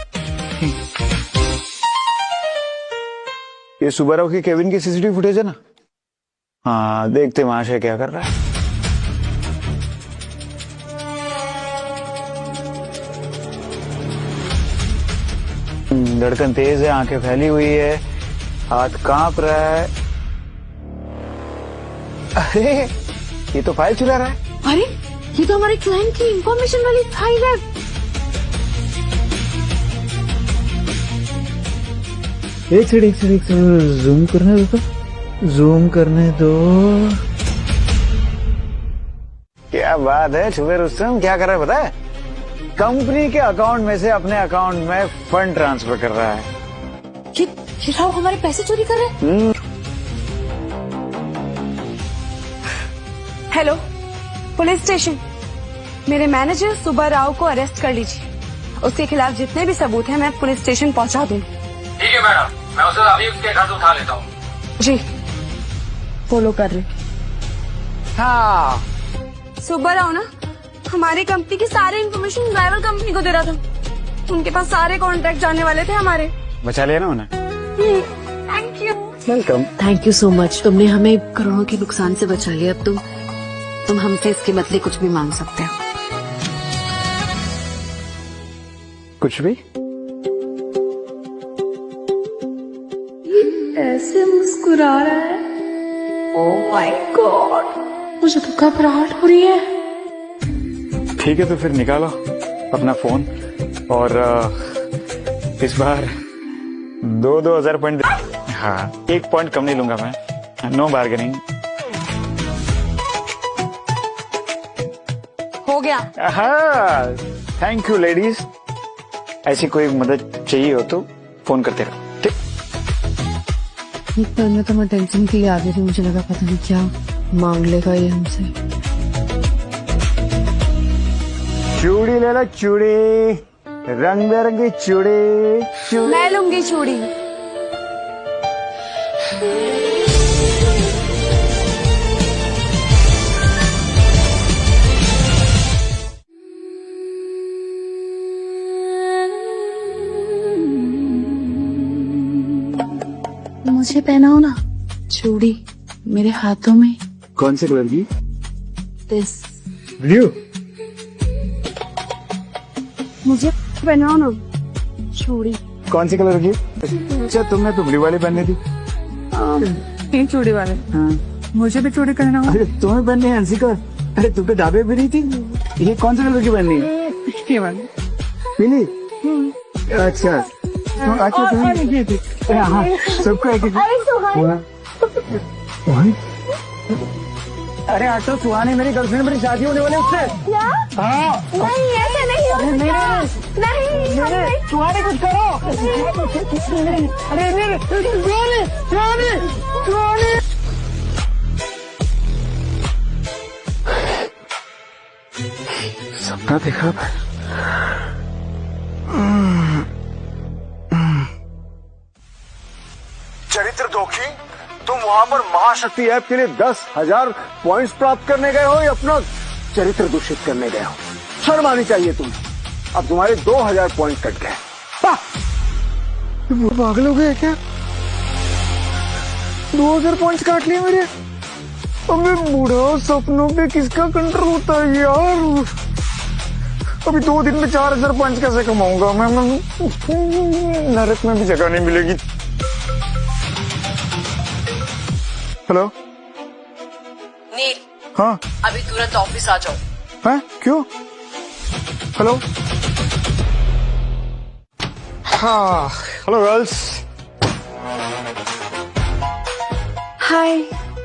ये सुब्बाराव के केबिन की सीसीटीवी फुटेज है ना? हाँ, देखते महाशय क्या कर रहा है। धड़कन तेज है, आंखें फैली हुई है, हाथ कांप रहा है। अरे ये तो फाइल चुरा रहा है। अरे ये तो हमारे क्लाइंट की इंफॉर्मेशन वाली फाइल है। एक सेकंड जूम करने दो। क्या बात है छुबे रुस्तम, क्या कर रहा है पता है? कंपनी के अकाउंट में से अपने अकाउंट में फंड ट्रांसफर कर रहा है। ये राव हमारे पैसे चोरी कर रहे हैं। हेलो पुलिस स्टेशन, मेरे मैनेजर सुब्बा राव को अरेस्ट कर लीजिए। उसके खिलाफ जितने भी सबूत हैं मैं पुलिस स्टेशन पहुंचा दूंगी। ठीक है मैडम, मैं उसे अभी उसके घर से उठा लेता हूँ। जी फॉलो कर रहे। हाँ सुब्बा राव ना हमारी कंपनी की सारी इन्फॉर्मेशन राइवल कंपनी को दे रहा था। उनके पास सारे कॉन्ट्रैक्ट जाने वाले थे हमारे। बचा लिया ना उन्हें। Thank you. Welcome. Thank you so much, तुमने हमें करोड़ों के नुकसान से बचा लिया। अब तुम हमसे इसके बदले कुछ भी मांग सकते हो। कुछ भी? ऐसे मुस्कुरा रहा है, ओह माय गॉड, मुझे तो घबराहट हो रही है। ठीक है तो फिर निकालो अपना फोन और इस बार 2,000 पॉइंट। हाँ, 1 पॉइंट कम नहीं लूंगा मैं। No bargaining. हो गया। हाँ, थैंक यू लेडीज। ऐसी कोई मदद चाहिए हो तो फोन करते रहो, ठीक? एक बार में तो मैं टेंशन के लिए आ गई थी, मुझे लगा पता नहीं क्या मांग लेगा ये हमसे। चूड़ी ले लो, चूड़ी, रंग बिरंगी चूड़ी। मैं लूंगी चूड़ी। मुझे पहनाओ ना चूड़ी मेरे हाथों में। कौन से कलर की? This blue. मुझे पहनाओ ना चूड़ी। कौन सी कलर की? अच्छा, तुमने तो ब्लू वाली पहननी थी। तीन चूड़ी वाले। हाँ। मुझे भी चूड़ी पहना हो। अरे तुम्हें पहननी है हंसिका? अरे तुम तो ढाबे भी नहीं थी। ये कौन से कलर की पहननी है? ये वाली। पीली? अच्छा, हाँ, सबको एक अरे आटो सुहानी मेरी गर्लफ्रेंड, मेरी शादी होने वाली उससे। क्या? हाँ। नहीं, ऐसा नहीं हो सकता। नहीं, सुहानी कुछ करो। अरे सुहानी। सपना देखा। चरित्र दोखी, तुम वहां पर महाशक्ति ऐप के लिए 10,000 पॉइंट्स प्राप्त करने गए हो या अपना चरित्र दूषित करने गए हो? शर्म आनी चाहिए तुम। अब तुम्हारे 2,000 पॉइंट कट गए। तुम पागल हो गए क्या? 2,000 पॉइंट्स काट लिए मेरे। अबे बूढ़ा, सपनों पे किसका कंट्रोल होता है यार? अभी 2 दिन में 4,000 पॉइंट्स कैसे कमाऊंगा मैं? नरक में भी जगह नहीं मिलेगी। हेलो नील, हाँ, अभी तुरंत ऑफिस आ जाओ। हैं? क्यों? हेलो। हाँ, हेलो गर्ल्स। हाय।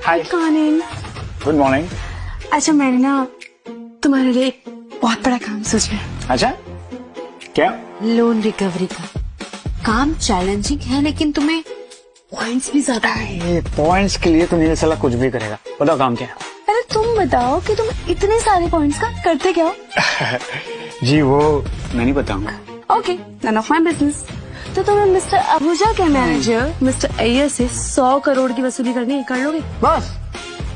हाय। कॉनिन। Good morning. अच्छा, मैंने ना तुम्हारे लिए एक बहुत बड़ा काम सोचा है। अच्छा, क्या? लोन रिकवरी का काम चैलेंजिंग है, लेकिन तुम्हें पॉइंट्स भी ज्यादा है। ये पॉइंट्स के लिए तो नील साला कुछ भी करेगा। बताओ काम क्या है? अरे तुम बताओ कि तुम इतने सारे पॉइंट्स का करते क्या हो? जी वो मैं नहीं बताऊंगा। Okay, none of my business. तो तुम्हें मिस्टर आहूजा के मैनेजर मिस्टर अय्यर से 100 करोड़ की वसूली करनी है, कर लोगे? बस।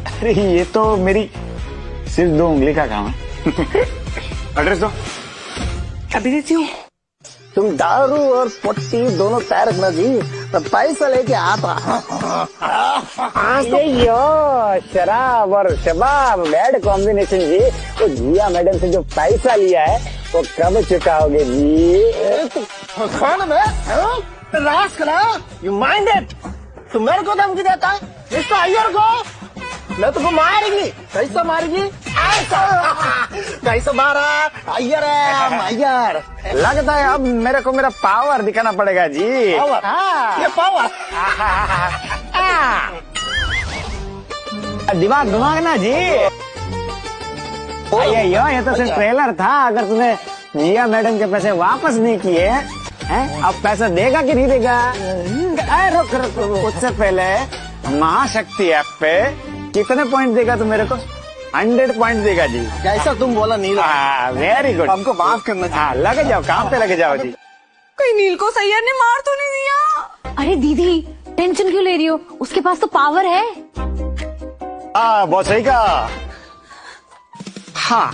अरे ये तो मेरी सिर्फ 2 उंगली का काम है। एड्रेस दो। अभी देती हूँ। तुम दारू और पट्टी दोनों तय रखना जी, मैं पैसा लेके आता। यो शराब और शबाब, बैड कॉम्बिनेशन जी। वो जिया मैडम से जो पैसा लिया है वो कब चुकाओगे जी? खान में रास करा, यू माइंड इट? तुम मेरे को धमकी देता है मिस्टर अय्यर को? मैं तुमको मारेगी। कैसा मारेगी? कैसा मारा? अय्यर है, अय्यर। लगता है अब मेरे को मेरा पावर दिखाना पड़ेगा जी। पावर? ये पावर? दिमाग घुमाना जी। ये तो सिर्फ ट्रेलर था। अगर तूने जिया मैडम के पैसे वापस नहीं किए हैं, अब पैसा देगा कि नहीं देगा? रुक रुक रुक, उससे पहले महाशक्ति ऐप पे कितने पॉइंट देगा तू मेरे को? 100 पॉइंट देगा जी। जैसा तुम बोला नीला। Very good. हमको माफ करना चाहिए। हाँ, लगे जाओ काम पे, लगे जाओ जी। कहीं नील को सैयद ने मार तो नहीं दिया? अरे दीदी, टेंशन क्यों ले रही हो? उसके पास तो पावर है। हाँ, बहुत सही कहा। हाँ,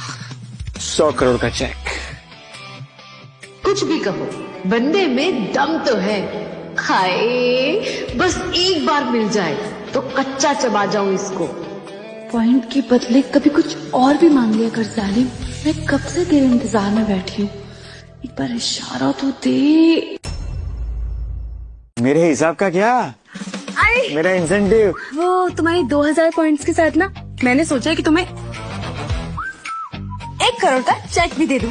100 करोड़ का चेक। कुछ भी कहो, बंदे में दम तो है। हाय, बस एक बार मिल जाए तो कच्चा चबा जाऊं इसको। पॉइंट के बदले कभी कुछ और भी मांग लिया कर जालिम। मैं कब से तेरे इंतजार में बैठी हूँ, एक बार इशारा तो दे। मेरे हिसाब का क्या? मेरा इंसेंटिव। वो तुम्हारी 2,000 पॉइंट्स के साथ ना मैंने सोचा कि तुम्हें 1 करोड़ का चेक भी दे दूं।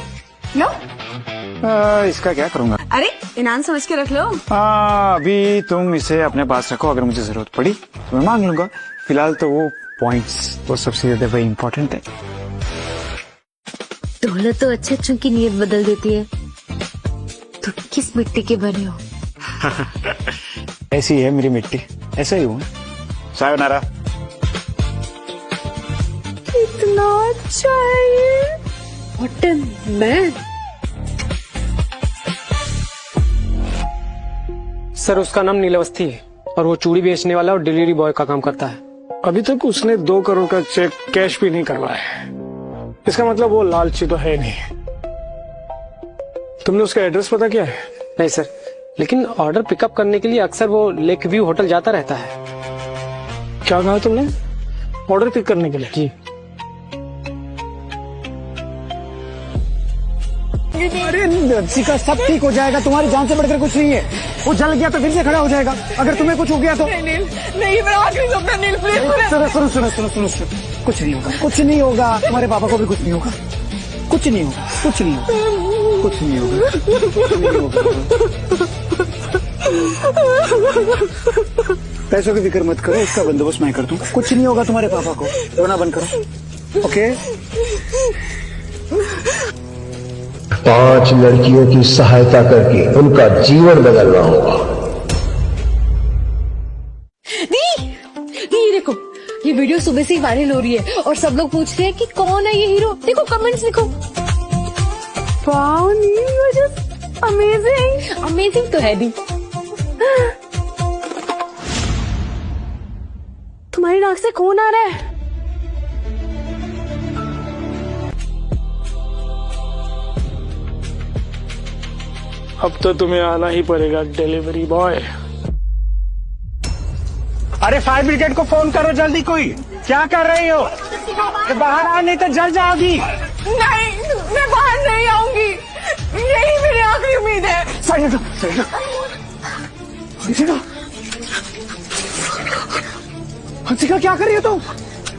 नो? इसका क्या करूंगा? अरे इनाम समझ के रख लो। अभी तुम इसे अपने पास रखो, अगर मुझे जरूरत पड़ी तो मैं मांग लूंगा। फिलहाल तो वो पॉइंट्स वो सबसे ज्यादा भाई इम्पोर्टेंट है। दौलत तो अच्छे अच्छों की नीयत बदल देती है। तुम किस मिट्टी के बने हो? ऐसी है मेरी मिट्टी, ऐसा ही हूँ। सायोनारा। इतना अच्छा है ये। What a man. सर उसका नाम नीलावस्थी है और वो चूड़ी बेचने वाला और डिलीवरी बॉय का काम करता है। अभी तक उसने 2 करोड़ का चेक कैश भी नहीं करवाया है। इसका मतलब वो लालची तो है नहीं। तुमने उसका एड्रेस पता किया है? नहीं सर, लेकिन ऑर्डर पिकअप करने के लिए अक्सर वो लेक व्यू होटल जाता रहता है। क्या कहा तुमने? ऑर्डर पिक करने के लिए? जी। अरे रसिका, सब ठीक हो जाएगा, तुम्हारी जान से बढ़कर कुछ नहीं है। वो जल गया तो फिर से खड़ा हो जाएगा। अगर तुम्हें कुछ हो गया तो नहीं मेरा आखिरी सपना नील, प्लीज। सुनो सुनो सुनो सुनो सुनो सुनो, कुछ नहीं होगा, कुछ नहीं होगा। तुम्हारे पापा को भी कुछ नहीं होगा, कुछ नहीं होगा, कुछ नहीं होगा, कुछ नहीं होगा, कुछ नहीं होगा। पैसों की फिक्र मत करो, उसका बंदोबस्त मैं कर दूंगा। कुछ नहीं होगा तुम्हारे पापा को, रोना बंद करो। ओके? 5 लड़कियों की सहायता करके उनका जीवन बदलना होगा। ये देखो, ये वीडियो सुबह से ही वायरल हो रही है और सब लोग पूछ रहे हैं कि कौन है ये हीरो। देखो कमेंट्स लिखो। Wow Neel, you are just amazing. Amazing तो है दी। तुम्हारी नाक से खून आ रहा है। अब तो तुम्हें आना ही पड़ेगा डिलीवरी बॉय। अरे फायर ब्रिगेड को फोन करो जल्दी। कोई क्या कर रही हो? बाहर आ, नहीं तो जल जाओगी। नहीं, मैं बाहर नहीं आऊंगी। यही मेरी आखिरी उम्मीद है। हंसिका, क्या कर रही हो तुम?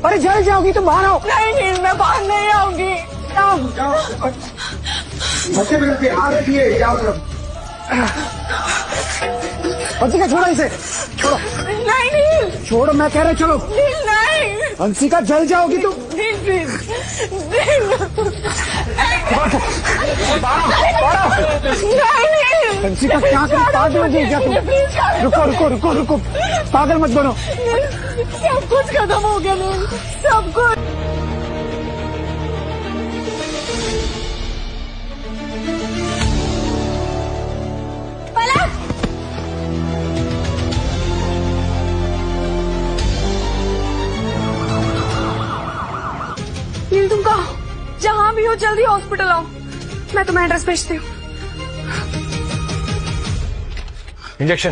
अरे जल जाओगी तो बाहर आओ। नहीं, मैं बाहर नहीं आऊंगी। हंसिका छोड़ो इसे, छोड़ो। नहीं छोड़ो, मैं कह रहा चलो। नहीं हंसिका, जल जाओगी तुम। प्लीज। हंसिका क्या कर, पागल हो गई क्या तुम? रुको रुको रुको रुको, पागल मत बनो। सब कुछ खत्म हो गया नील, सब कुछ। नील, तुम कहो, जहाँ भी हो जल्दी हॉस्पिटल आओ। मैं तुम्हें एड्रेस भेजती हूँ। इंजेक्शन।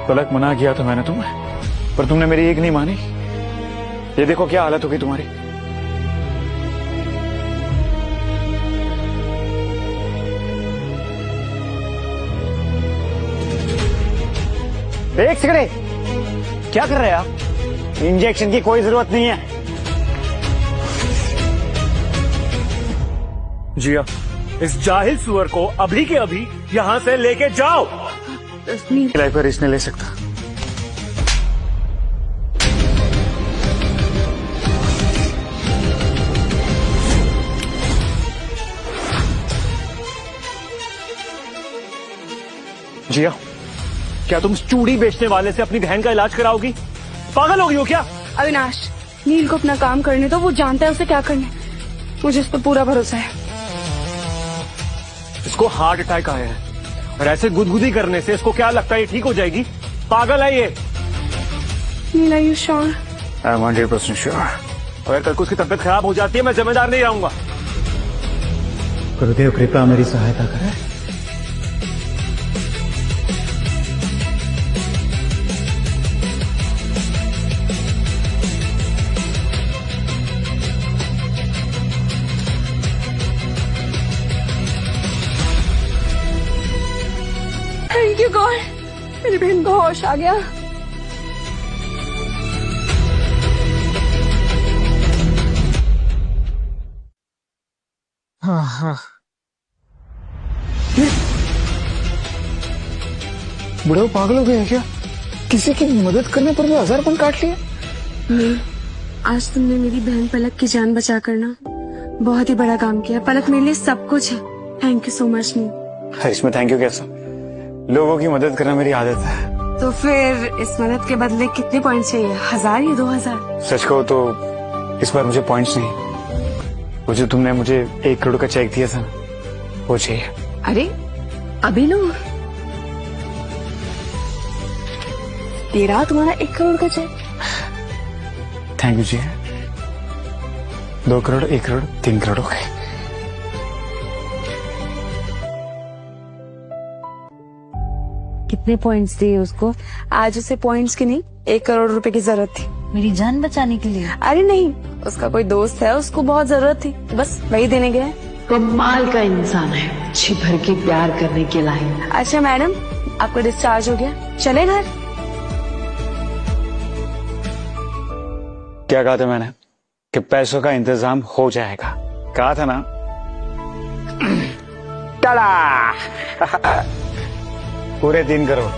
गलत मना किया था मैंने तुम्हें, पर तुमने मेरी एक नहीं मानी। ये देखो क्या हालत होगी तुम्हारी। एक सेकंड, क्या कर रहे हैं आप? इंजेक्शन की कोई जरूरत नहीं है। जिया, इस जाहिल सुअर को अभी के अभी यहाँ से लेके जाओ। लाइफ का रिस्क नहीं ले सकता। जिया, क्या तुम चूड़ी बेचने वाले से अपनी बहन का इलाज कराओगी? पागल हो गई हो क्या? अविनाश, नील को अपना काम करने दो, वो जानता है उसे क्या करना है। मुझे उस पर पूरा भरोसा है। इसको हार्ट अटैक आया है और ऐसे गुदगुदी करने से इसको क्या लगता है ये ठीक हो जाएगी? पागल है ये। Neel, are you sure? I am 100% sure. अगर कल को उसकी तबीयत खराब हो जाती है, मैं जिम्मेदार नहीं रहूंगा। गुरुदेव कृपा मेरी सहायता करें। थैंक यू गॉड, मेरी बहन को होश आ गया। हाँ हाँ। बुढ़ा पागल हो गया क्या? किसी की मदद करने पर भी 1000 पन काट लिए। नहीं, आज तुमने मेरी बहन पलक की जान बचा कर ना बहुत ही बड़ा काम किया। पलक मेरे लिए सब कुछ है। थैंक यू सो मच नील। इसमें थैंक यू कैसा? लोगों की मदद करना मेरी आदत है। तो फिर इस मदद के बदले कितने पॉइंट चाहिए? 1000 या 2000? सच कहो तो इस बार मुझे पॉइंट्स नहीं, वो जो तुमने मुझे 1 करोड़ का चेक दिया था वो चाहिए। अरे अभी लो, तेरा तुम्हारा 1 करोड़ का चेक। थैंक यू जी। 2 करोड़, 1 करोड़, 3 करोड़ हो गए। कितने पॉइंट्स दिए उसको? आज उसे पॉइंट्स की नहीं 1 करोड़ रुपए की जरूरत थी। मेरी जान बचाने के लिए? अरे नहीं, उसका कोई दोस्त है, उसको बहुत जरूरत थी, बस वही देने गया। कमाल का इंसान है, जी भर के प्यार करने के लायक। अच्छा मैडम, आपको डिस्चार्ज हो गया, चले घर। क्या कहा था मैंने कि पैसों का इंतजाम हो जाएगा? कहा था ना। टाड़ा। पूरे 3 crore.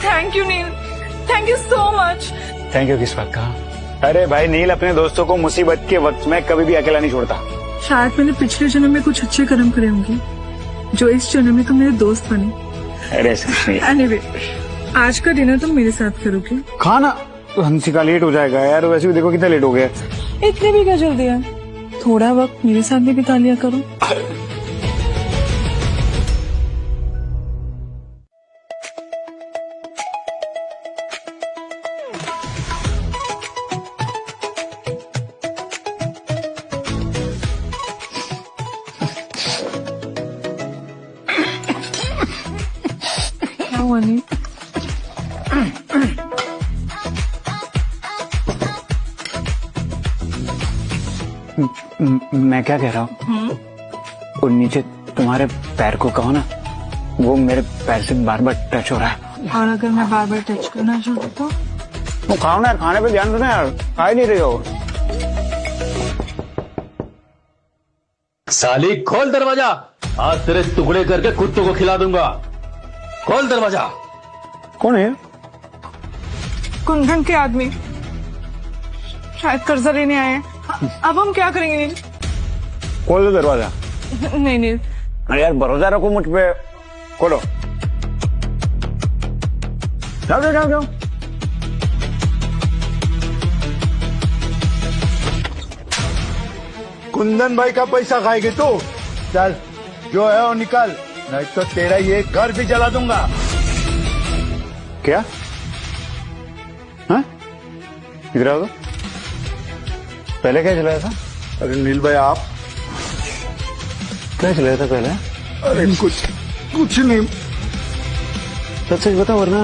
Thank you Neel, thank you so much. Thank you किस बात का? अरे भाई नील अपने दोस्तों को मुसीबत के वक्त में कभी भी अकेला नहीं छोड़ता। शायद मैंने पिछले जन्म में कुछ अच्छे कर्म करे होंगे जो इस जन्म में तुम मेरे दोस्त बने। अरे ऐसा कुछ नहीं। एनीवे, आज का डिनर तुम मेरे साथ करोगे? खाना हंसी का लेट हो जाएगा यार, वैसे भी देखो कितना लेट हो गया। इतने भी क्या जल्दी है? थोड़ा वक्त मेरे साथ भी बिता लिया करो। क्या हुआ नील? मैं क्या कह रहा हूँ, वो नीचे तुम्हारे पैर को कहो ना, वो मेरे पैर से बार बार टच हो रहा है। और अगर मैं बार बार टच करना चाहूँ तो? वो खाओ ना, खाने पे ध्यान दो ना यार, खा ही नहीं रही हो। साली खोल दरवाजा, आज तेरे टुकड़े करके कुत्तों को खिला दूंगा। खोल दरवाजा। कौन है? कुंदन के आदमी, शायद कर्जा लेने आए हैं। अब हम क्या करेंगे नील? खोल दो दरवाजा। नहीं नील। अरे यार भरोसा रखो मुझ पे, खोलो। जाओ जाओ जाओ जाओ। कुंदन भाई का पैसा खाएगी तू? चल जो है वो निकाल, नहीं तो तेरा ये घर भी जला दूंगा। क्या? हाँ? इधर आओ तो। पहले क्या चलाया था? अरे नील भाई आप क्या चलाया था पहले? अरे कुछ नहीं। सच सच बता, वरना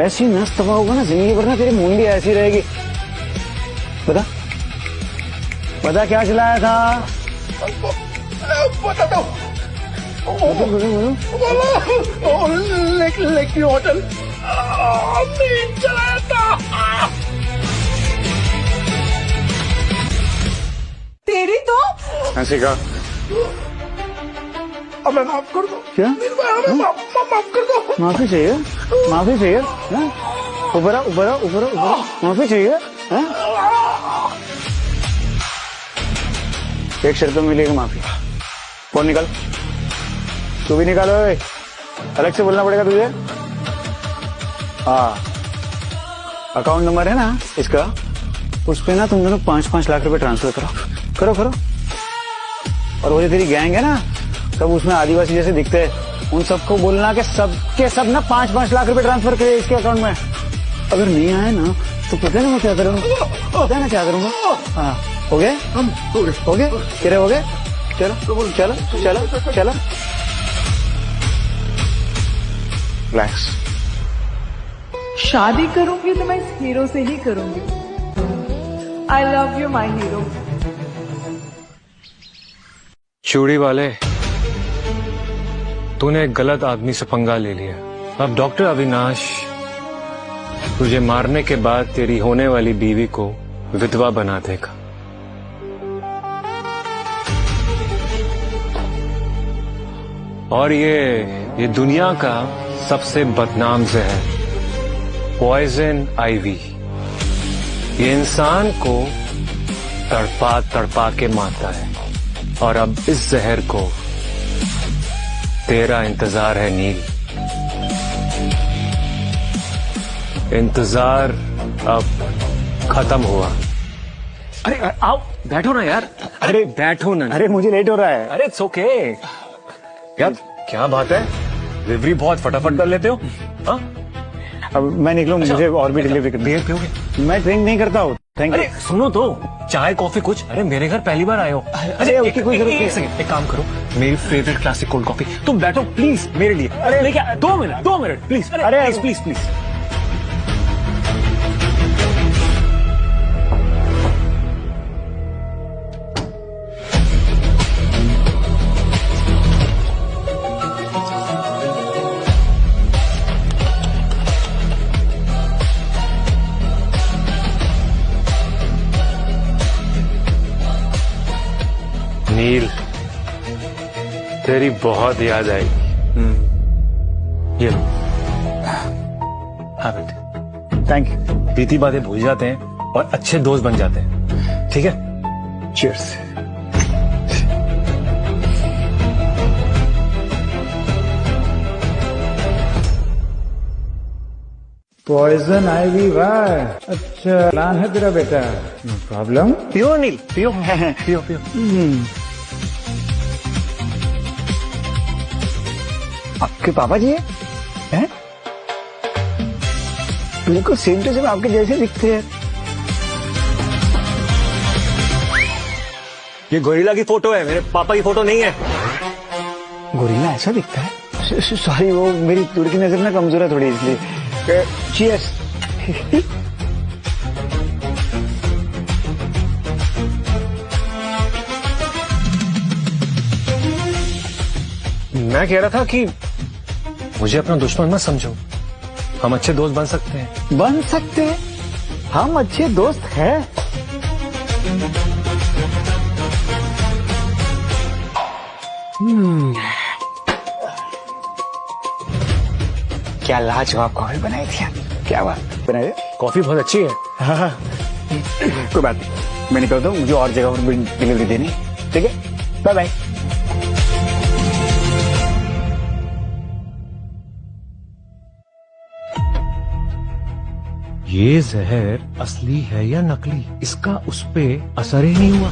ऐसी नस तबाह होगा ना जिंदगी, वरना तेरी मुंडी ऐसी रहेगी। बता बता क्या चलाया था? बता दो। लेकिन होटल नहीं चलाया था। तेरी तो ऐसे का? अब माफ कर दो। क्या? माफ कर दो। माफी चाहिए? माफी चाहिए? ऊपर आओ, ऊपर आओ, ऊपर आओ, ऊपर आओ। माफी चाहिए? एक शर्त पे मिलेगी माफी। फोन निकाल। तू भी निकालो, अलग से बोलना पड़ेगा तुझे। हाँ, अकाउंट नंबर है ना इसका, उस पे ना तुम दोनों 5-5 लाख रुपए ट्रांसफर करो। करो करो। और वो जो तेरी गैंग है ना, सब उसमें आदिवासी जैसे दिखते हैं, उन सबको बोलना कि सबके सब ना 5-5 लाख रुपए ट्रांसफर करे इसके अकाउंट में। अगर नहीं आए ना तो पता है ना मैं क्या करूँगा? पता है ना क्या करूँगा? हाँ, हो गए? हम हो गए? तेरे हो गए? चलो चलो चलो चलो। रिलैक्स। शादी करूंगी तो मैं इस हीरो से ही करूंगी। I love you my hero. चूड़ी वाले, तूने एक गलत आदमी से पंगा ले लिया। अब डॉक्टर अविनाश तुझे मारने के बाद तेरी होने वाली बीवी को विधवा बना देगा। और ये दुनिया का सबसे बदनाम जहर पॉइजन आईवी, ये इंसान को तड़पा तड़पा के मारता है। और अब इस जहर को तेरा इंतजार है नील। इंतजार अब खत्म हुआ। अरे आओ बैठो ना यार। अरे बैठो ना। अरे मुझे लेट हो रहा है। अरे इट्स ओके यार, क्या बात है, डिलीवरी बहुत फटाफट कर लेते हो। हाँ अब मैं निकलूं, मुझे और भी डिलीवरी करनी बियर पियोगे? मैं ड्रिंक नहीं करता हूँ। Thank you. अरे सुनो तो, चाय कॉफी कुछ। अरे मेरे घर पहली बार आए हो। अरे उसकी कोई जरूरत नहीं। एक सेकंड, एक काम करो, मेरी फेवरेट क्लासिक कोल्ड कॉफी तुम बैठो प्लीज मेरे लिए। अरे लेके 2 मिनट प्लीज। अरे प्लीज प्लीज। नील, तेरी बहुत याद आएगी। ये लो। हाँ बेटे, थैंक यू। बीती बातें भूल जाते हैं और अच्छे दोस्त बन जाते हैं, ठीक है? चीयर्स। पॉइजन आईवी वाह, अच्छा प्लान है तेरा बेटा। No problem. पियो नील, पियो पियो पियो। आपके पापा जी हैं? बिल्कुल सेम टू सेम आपके जैसे दिखते हैं। ये गोरिल्ला की फोटो है, मेरे पापा की फोटो नहीं है। गोरिल्ला ऐसा दिखता है? सॉरी, वो मेरी दूर की नजर ना कमजोर है थोड़ी, इसलिए। चीयर्स। मैं कह रहा था कि मुझे अपना दुश्मन मत समझो, हम अच्छे दोस्त बन सकते हैं। बन सकते हैं? हम अच्छे दोस्त हैं। क्या लाजवाब कॉफी बनाई थी। क्या बात बनाई? कॉफी बहुत अच्छी है। हाँ, कोई बात नहीं, मैं निकलता हूँ, मुझे और जगह पर डिलीवरी देनी। ठीक है, बाय बाय। ये जहर असली है या नकली, इसका उस पे असर ही नहीं हुआ।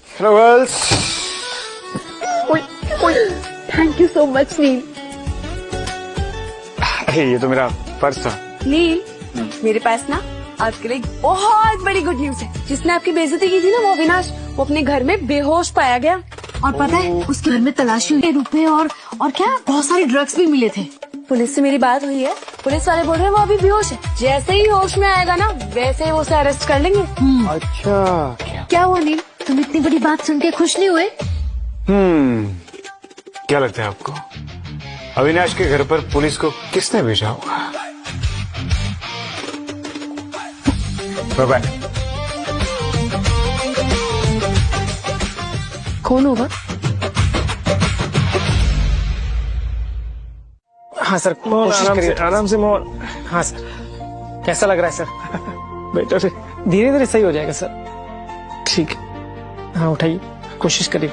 Hello girls. Thank you so much Neel. अरे ये तो मेरा पर्स था। नील, मेरे पास ना आपके लिए बहुत बड़ी गुड न्यूज है। जिसने आपकी बेइज्जती की थी ना, वो अविनाश, वो अपने घर में बेहोश पाया गया। और पता है उसके घर में तलाशी हुई, रुपए और क्या बहुत सारे ड्रग्स भी मिले थे। पुलिस से मेरी बात हुई है, पुलिस वाले बोल रहे हैं वो अभी बेहोश है। जैसे ही होश में आएगा ना, वैसे ही वो उसे अरेस्ट कर लेंगे। अच्छा, क्या हुआ नील, तुम इतनी बड़ी बात सुन के खुश नहीं हुए? क्या लगता है आपको, अविनाश के घर पर पुलिस को किसने भेजा होगा? बाय। कौन होगा? हाँ सर, आराम से मोहन। हाँ सर, कैसा लग रहा है सर? बेटा फिर धीरे धीरे सही हो जाएगा सर। ठीक है, हाँ उठाइए, कोशिश करिए।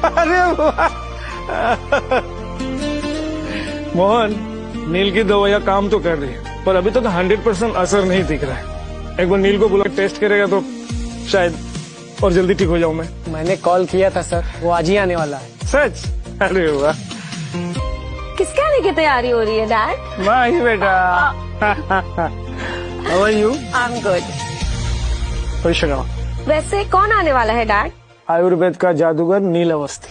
अरे मोहन, नील की दवाइयाँ काम तो कर रही है, पर अभी तक 100% असर नहीं दिख रहा है। एक बार नील को बुला टेस्ट करेगा तो शायद और जल्दी ठीक हो जाऊं मैं। मैंने कॉल किया था सर, वो आज ही आने वाला है। सच? अरे वाह। किसके आने की तैयारी हो रही है डैड? माँ ही बेटा। How are you? I'm good. वैसे कौन आने वाला है डैड? आयुर्वेद का जादूगर नील अवस्थी।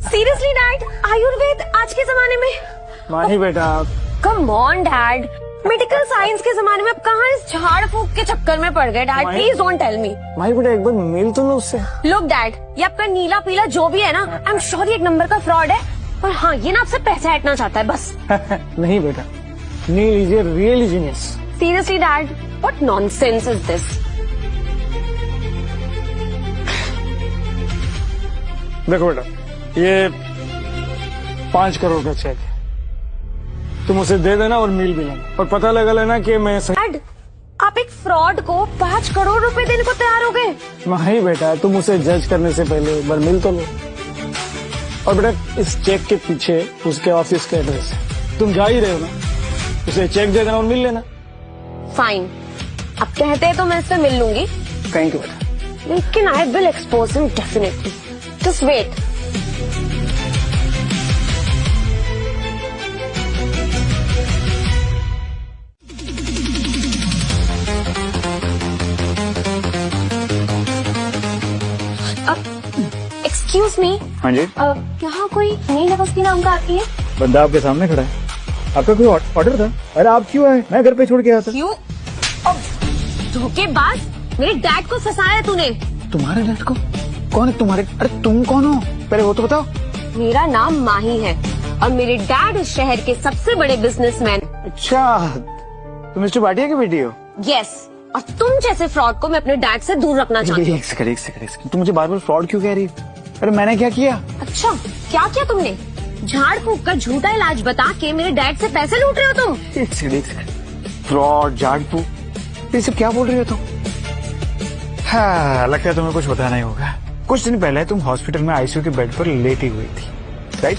सीरियसली डैड, आयुर्वेद आज के जमाने में? माँ ही बेटा। Come on dad, medical science के जमाने में अब कहाँ इस झाड़ फूक के चक्कर में पड़ गए dad? Please don't tell me. Mahi बेटा एक बार मिल तो लो उससे। लुक डैड, ये आपका नीला पीला जो भी है ना, आई एम श्योर एक नंबर का फ्रॉड है। और हाँ, ये ना आपसे पैसे हटना चाहता है बस। नहीं बेटा, Neel is a really genius. Seriously dad, what nonsense is this? देखो बेटा, ये 5 करोड़ का चेक है, तुम उसे दे देना और मिल भी लेना, और पता लगा लेना कि मैं डैड, आप एक फ्रॉड को 5 करोड़ रुपए देने को तैयार हो गए? नहीं बेटा, तुम उसे जज करने से पहले एक बार मिल तो लो। और बेटा, इस चेक के पीछे उसके ऑफिस का एड्रेस है, तुम जा ही रहे हो ना, उसे चेक दे देना और मिल लेना। फाइन, अब कहते हैं तो मैं इससे मिल लूंगी। थैंक यू बेटा। लेकिन I will expose him definitely, just wait. Excuse me. हाँ जी। यहाँ कोई नील अवस्थी नाम का आती है? बंदा आपके सामने खड़ा है, आपका कोई ऑर्डर था? अरे आप क्यों आए? मैं घर पे छोड़ के आया था। क्यों? धोखेबाज, मेरे डैड को फंसाया तूने। तुम्हारे डैड को? कौन है तुम्हारे? अरे तुम कौन हो, पहले वो तो बताओ। मेरा नाम माही है और मेरे डैड इस शहर के सबसे बड़े बिजनेसमैन। अच्छा, तुम मिस्टर भाटिया की बेटी हो? यस, और तुम जैसे फ्रॉड को मैं अपने डैड से दूर रखना चाहती हूँ। एक सेकंड, तुम मुझे बार बार फ्रॉड क्यों कह रही हो? अरे मैंने क्या किया? अच्छा, क्या किया तुमने? झाड़ फूक का झूठा इलाज बता के मेरे डैड से पैसे लूट रहे हो तुम। एक सेकंड, फ्रॉड, झाड़ फूक, ये सब क्या बोल रही हो तुम? हाँ, लगता है तुम्हें कुछ पता नहीं होगा। कुछ दिन पहले तुम हॉस्पिटल में आईसीयू के बेड पर लेटी हुई थी, राइट?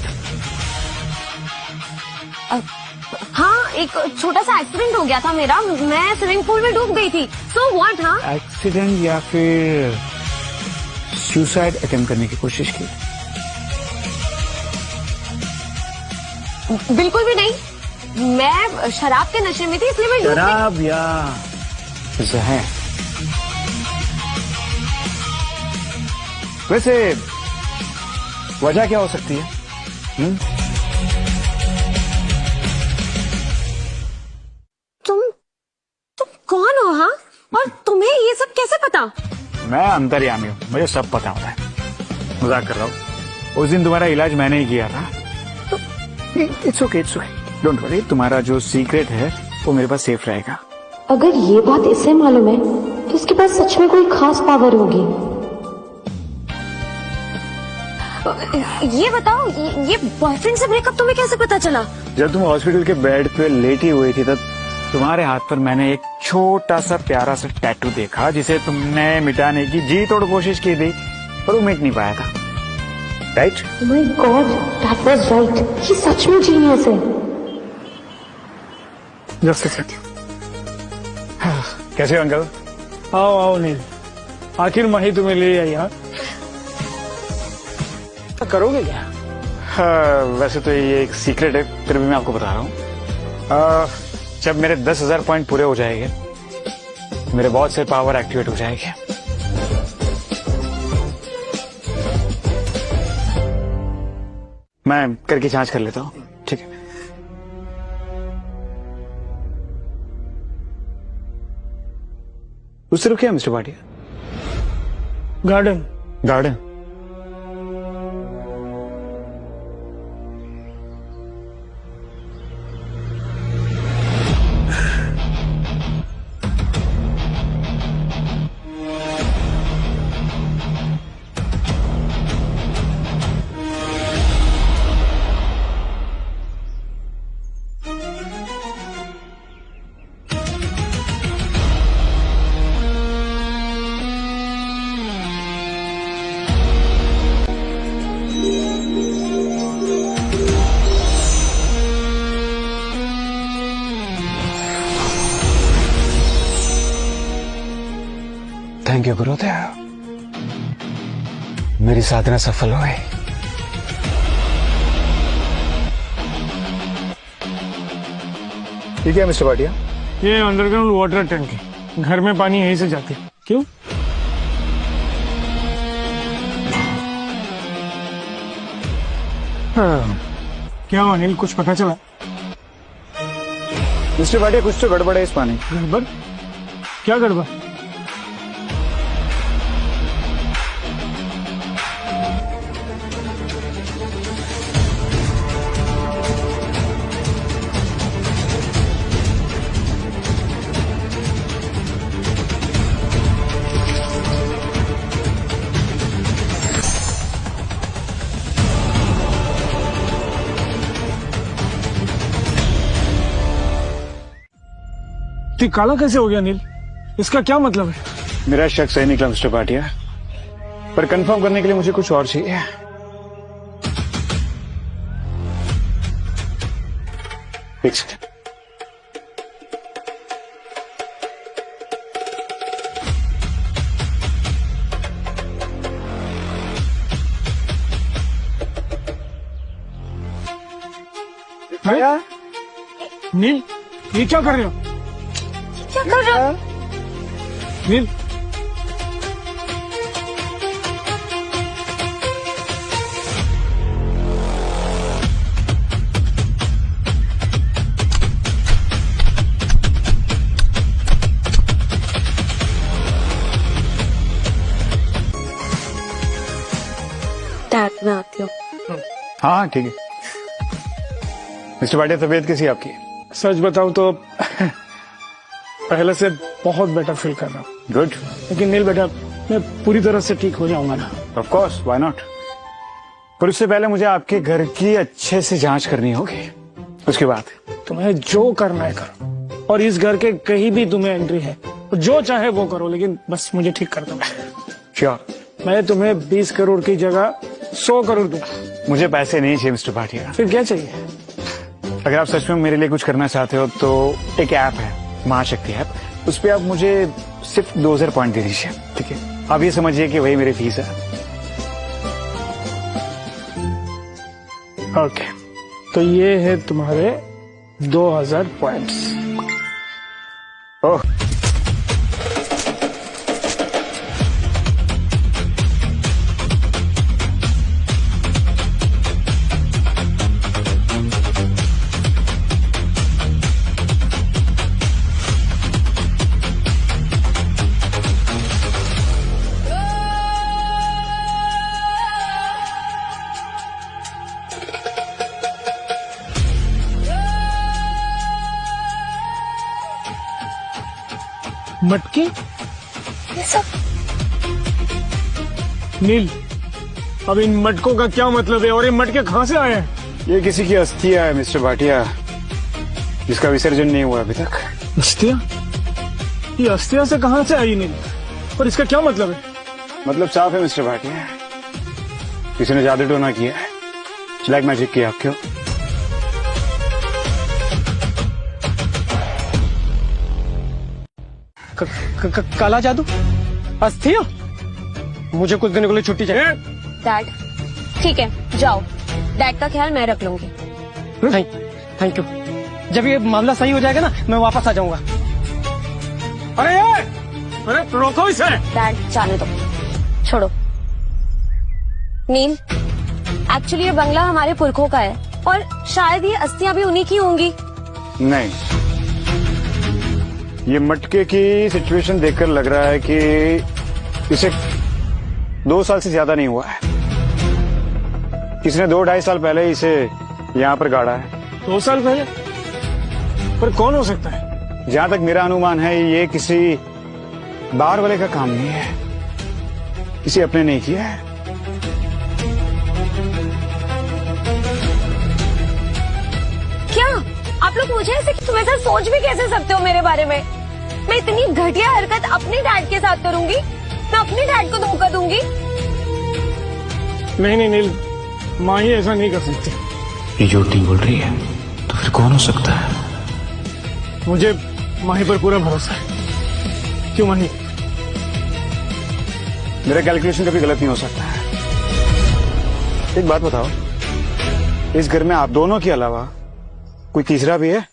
हाँ, एक छोटा सा एक्सीडेंट हो गया था मेरा, मैं स्विमिंग पूल में डूब गई थी। So what? हाँ, एक्सीडेंट या फिर सुसाइड अटेम्प्ट करने की कोशिश की? बिल्कुल भी नहीं, मैं शराब के नशे में थी इसलिए मैं डूब गई। शराब या जहर? वैसे वजह क्या हो सकती है? तुम कौन हो? हाँ, और तुम्हें ये सब कैसे पता? मैं अंतर्यामी हूँ, मुझे सब पता होता है। मजाक कर रहा हूँ, उस दिन तुम्हारा इलाज मैंने ही किया था। इट्स ओके, डोंट वरी, तुम्हारा जो सीक्रेट है वो मेरे पास सेफ रहेगा। अगर ये बात इसे मालूम है तो इसके पास सच में कोई खास पावर होगी। ये बताओ, ये बॉयफ्रेंड से ब्रेकअप तुम्हें कैसे पता चला? जब तुम हॉस्पिटल के बेड पे लेटी हुई थी तब तुम्हारे हाथ पर मैंने एक छोटा सा प्यारा सा टैटू देखा, जिसे तुमने मिटाने की जी तोड़ कोशिश की थी, पर वो मिट नहीं पाया था, right? My God, that was right. ये सच में जीनियस है। Just a second. कैसे हो अंकल? आओ आओ नील, आखिर माही तुम्हें ले आई। यहाँ करोगे क्या? हाँ, वैसे तो ये एक सीक्रेट है, फिर भी मैं आपको बता रहा हूँ। जब मेरे 10,000 पॉइंट पूरे हो जाएंगे, मेरे बहुत से पावर एक्टिवेट हो जाएंगे। मैं करके जांच कर लेता हूँ, ठीक है? उससे रुकिए mister Bhatia. Garden. Garden? Thank you गुरुदेव, मेरी साधना सफल हो गई। ठीक है मिस्टर भाटिया? ये अंडरग्राउंड वाटर टैंक है, घर में पानी यहीं से जाती है। क्यों? हाँ, क्या अनिल, कुछ पता चला? मिस्टर भाटिया कुछ तो गड़बड़ है इस पानी। गड़बड़? क्या गड़बड़? तो काला कैसे हो गया नील? इसका क्या मतलब है? मेरा शक सही निकला मिस्टर भाटिया, पर कंफर्म करने के लिए मुझे कुछ और चाहिए। एक सेकंड। नील, ये क्या कर रहे हो? क्या कर रहे हो? नील, डैड मैं आती हूँ। हाँ ठीक है। मिस्टर भाटिया तबीयत कैसी है आपकी? सच बताऊं तो पहले से बहुत बेटर फील कर रहा हूँ। गुड। लेकिन नील बेटा, मैं पूरी तरह से ठीक हो जाऊंगा ना? Of course, why not. पर उससे पहले मुझे आपके घर की अच्छे से जांच करनी होगी। उसके बाद तुम्हें जो करना है करो, और इस घर के कहीं भी तुम्हें एंट्री है जो चाहे वो करो, लेकिन बस मुझे ठीक कर दो। श्योर। मैं तुम्हें 20 करोड़ की जगह 100 करोड़ दूंगा। मुझे पैसे नहीं चाहिए मिस्टर भाटिया। फिर क्या चाहिए? अगर आप सच में मेरे लिए कुछ करना चाहते हो तो एक ऐप है, महाशक्ति ऐप, उस पर आप मुझे सिर्फ 2000 पॉइंट दे दीजिए, ठीक है? आप ये समझिए कि वही मेरी फीस है। ओके, तो ये है तुम्हारे 2000 पॉइंट्स। ओह, मटकी? ये सब नील, अब इन मटकों का क्या मतलब है और ये मटके कहाँ से आए हैं? ये किसी की अस्थियां है मिस्टर भाटिया, जिसका विसर्जन नहीं हुआ अभी तक। अस्थियां? ये अस्थियां से कहाँ से आई नील? और इसका क्या मतलब है? मतलब साफ है मिस्टर भाटिया, किसी ने जादू टोना किया है, ब्लैक मैजिक किया। क्यों? काला जादू? अस्थियां? मुझे कुछ दिनों के लिए छुट्टी चाहिए। डैड ठीक है, जाओ, डैड का ख्याल मैं रख लूंगी। Thank you. जब ये मामला सही हो जाएगा ना, मैं वापस आ जाऊंगा। अरे रोको इसे। डैड जाने दो, छोड़ो। नील, एक्चुअली ये बंगला हमारे पुरखों का है और शायद ये अस्थियां भी उन्हीं की होंगी। नहीं, ये मटके की सिचुएशन देखकर लग रहा है कि इसे 2 साल से ज्यादा नहीं हुआ है। किसी ने 2-2.5 साल पहले इसे यहाँ पर गाड़ा है। 2 साल पहले? पर कौन हो सकता है? जहाँ तक मेरा अनुमान है, ये किसी बाहर वाले का काम नहीं है, किसी अपने नहीं किया है। क्या आप लोग मुझे ऐसे, तुम ऐसा सोच भी कैसे सकते हो मेरे बारे में? मैं इतनी घटिया हरकत अपने डैड के साथ करूंगी? मैं अपने डैड को धोखा दूंगी? नहीं नील, माँ ही ऐसा नहीं कर सकती। ये झूठ नहीं बोल रही है, तो फिर कौन हो सकता है? मुझे माही पर पूरा भरोसा है। क्यों माही? मेरा कैलकुलेशन कभी गलत नहीं हो सकता है। एक बात बताओ, इस घर में आप दोनों के अलावा कोई तीसरा भी है?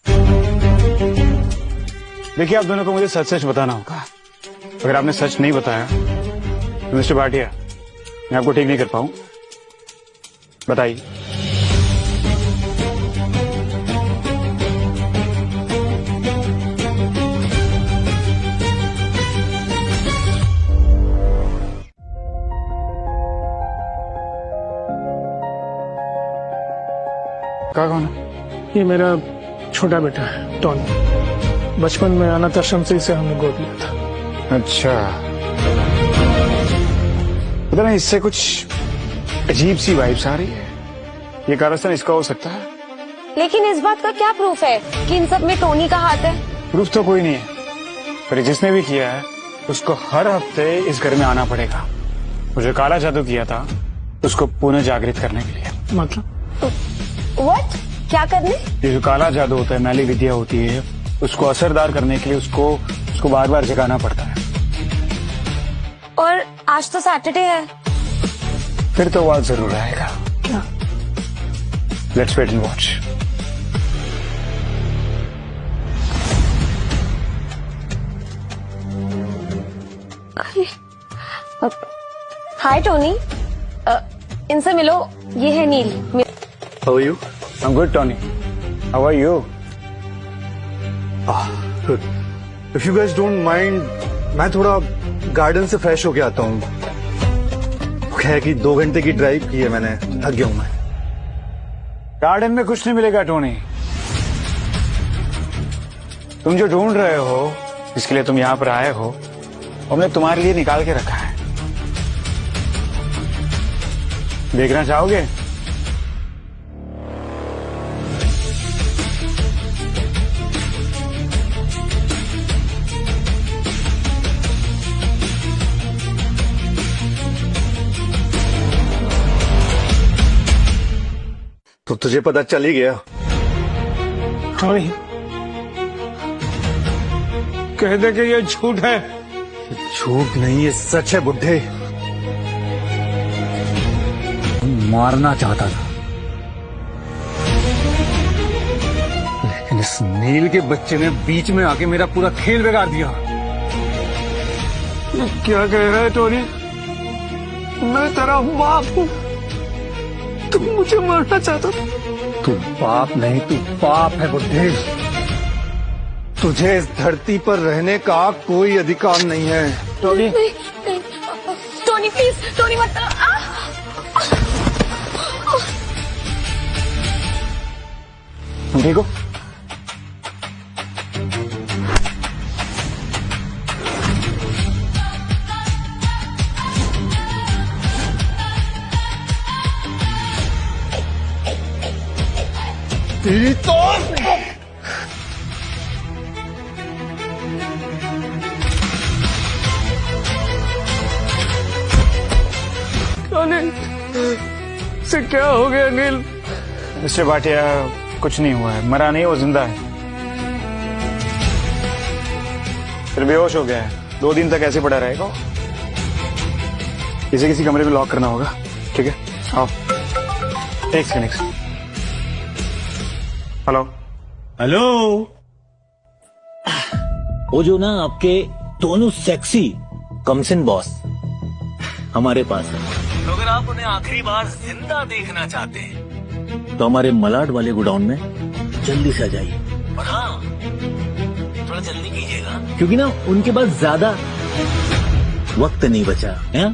देखिए, आप दोनों को मुझे सच सच बताना होगा। अगर आपने सच नहीं बताया तो मिस्टर भाटिया, मैं आपको ठीक नहीं कर पाऊं। बताइए। कौन है? ये मेरा छोटा बेटा है टॉनी। बचपन में अनाथ आश्रम से इसे हमने गोद लिया था। अच्छा, पता नहीं इससे कुछ अजीब सी वाइब्स आ रही है। ये कारस्तान इसका हो सकता है। लेकिन इस बात का क्या प्रूफ है कि इन सब में टोनी का हाथ है? प्रूफ तो कोई नहीं है, पर जिसने भी किया है उसको हर हफ्ते इस घर में आना पड़ेगा। वो जो काला जादू किया था उसको पुनः जागृत करने के लिए। मतलब व्हाट? क्या करने? ये जो काला जादू होता है, मैली विद्या होती है, उसको असरदार करने के लिए उसको बार बार जगाना पड़ता है। और आज तो सैटरडे है। फिर तो आवाज जरूर आएगा। क्या? Let's wait and watch. Hi Tony, इनसे मिलो, ये है नील। How are you? I'm good, Tony. How are you? Good. If you guys don't mind, मैं थोड़ा गार्डन से फ्रेश होके आता हूँ। है कि 2 घंटे की ड्राइव की है मैंने, थक गया हूँ मैं। गार्डन में कुछ नहीं मिलेगा टोनी। तुम जो ढूंढ रहे हो, जिसके लिए तुम यहाँ पर आए हो, हमने तुम्हारे लिए निकाल के रखा है। देखना चाहोगे? तो तुझे पता चल ही गया। टॉनी, कह दे कि ये झूठ है। झूठ नहीं, ये सच है बुड्ढे। मारना चाहता था, लेकिन इस नील के बच्चे ने बीच में आके मेरा पूरा खेल बिगाड़ दिया। ये क्या कह रहा है टोनी? मैं तेरा बाप हूँ, तुम मुझे मारना चाहता था। तू बाप नहीं, तू पाप है बुड्ढे। तुझे इस धरती पर रहने का कोई अधिकार नहीं है। टोनी, टोनी प्लीज, टोनी मत। ठीक हो? तेरी तो टोनी, से क्या हो गया नील? मिस्टर भाटिया, कुछ नहीं हुआ है। मरा नहीं, वो जिंदा है। फिर बेहोश हो गया है। 2 दिन तक ऐसे पड़ा रहेगा। इसे किसी कमरे में लॉक करना होगा। ठीक है, आओ। एक सेकंड। हेलो हेलो, वो जो ना आपके दोनों सेक्सी कमसिन बॉस हमारे पास है। तो अगर आप उन्हें आखिरी बार जिंदा देखना चाहते हैं तो हमारे मलाड वाले गोडाउन में जल्दी से आ जाइए। और हाँ, थोड़ा जल्दी कीजिएगा, क्योंकि ना उनके पास ज्यादा वक्त नहीं बचा है।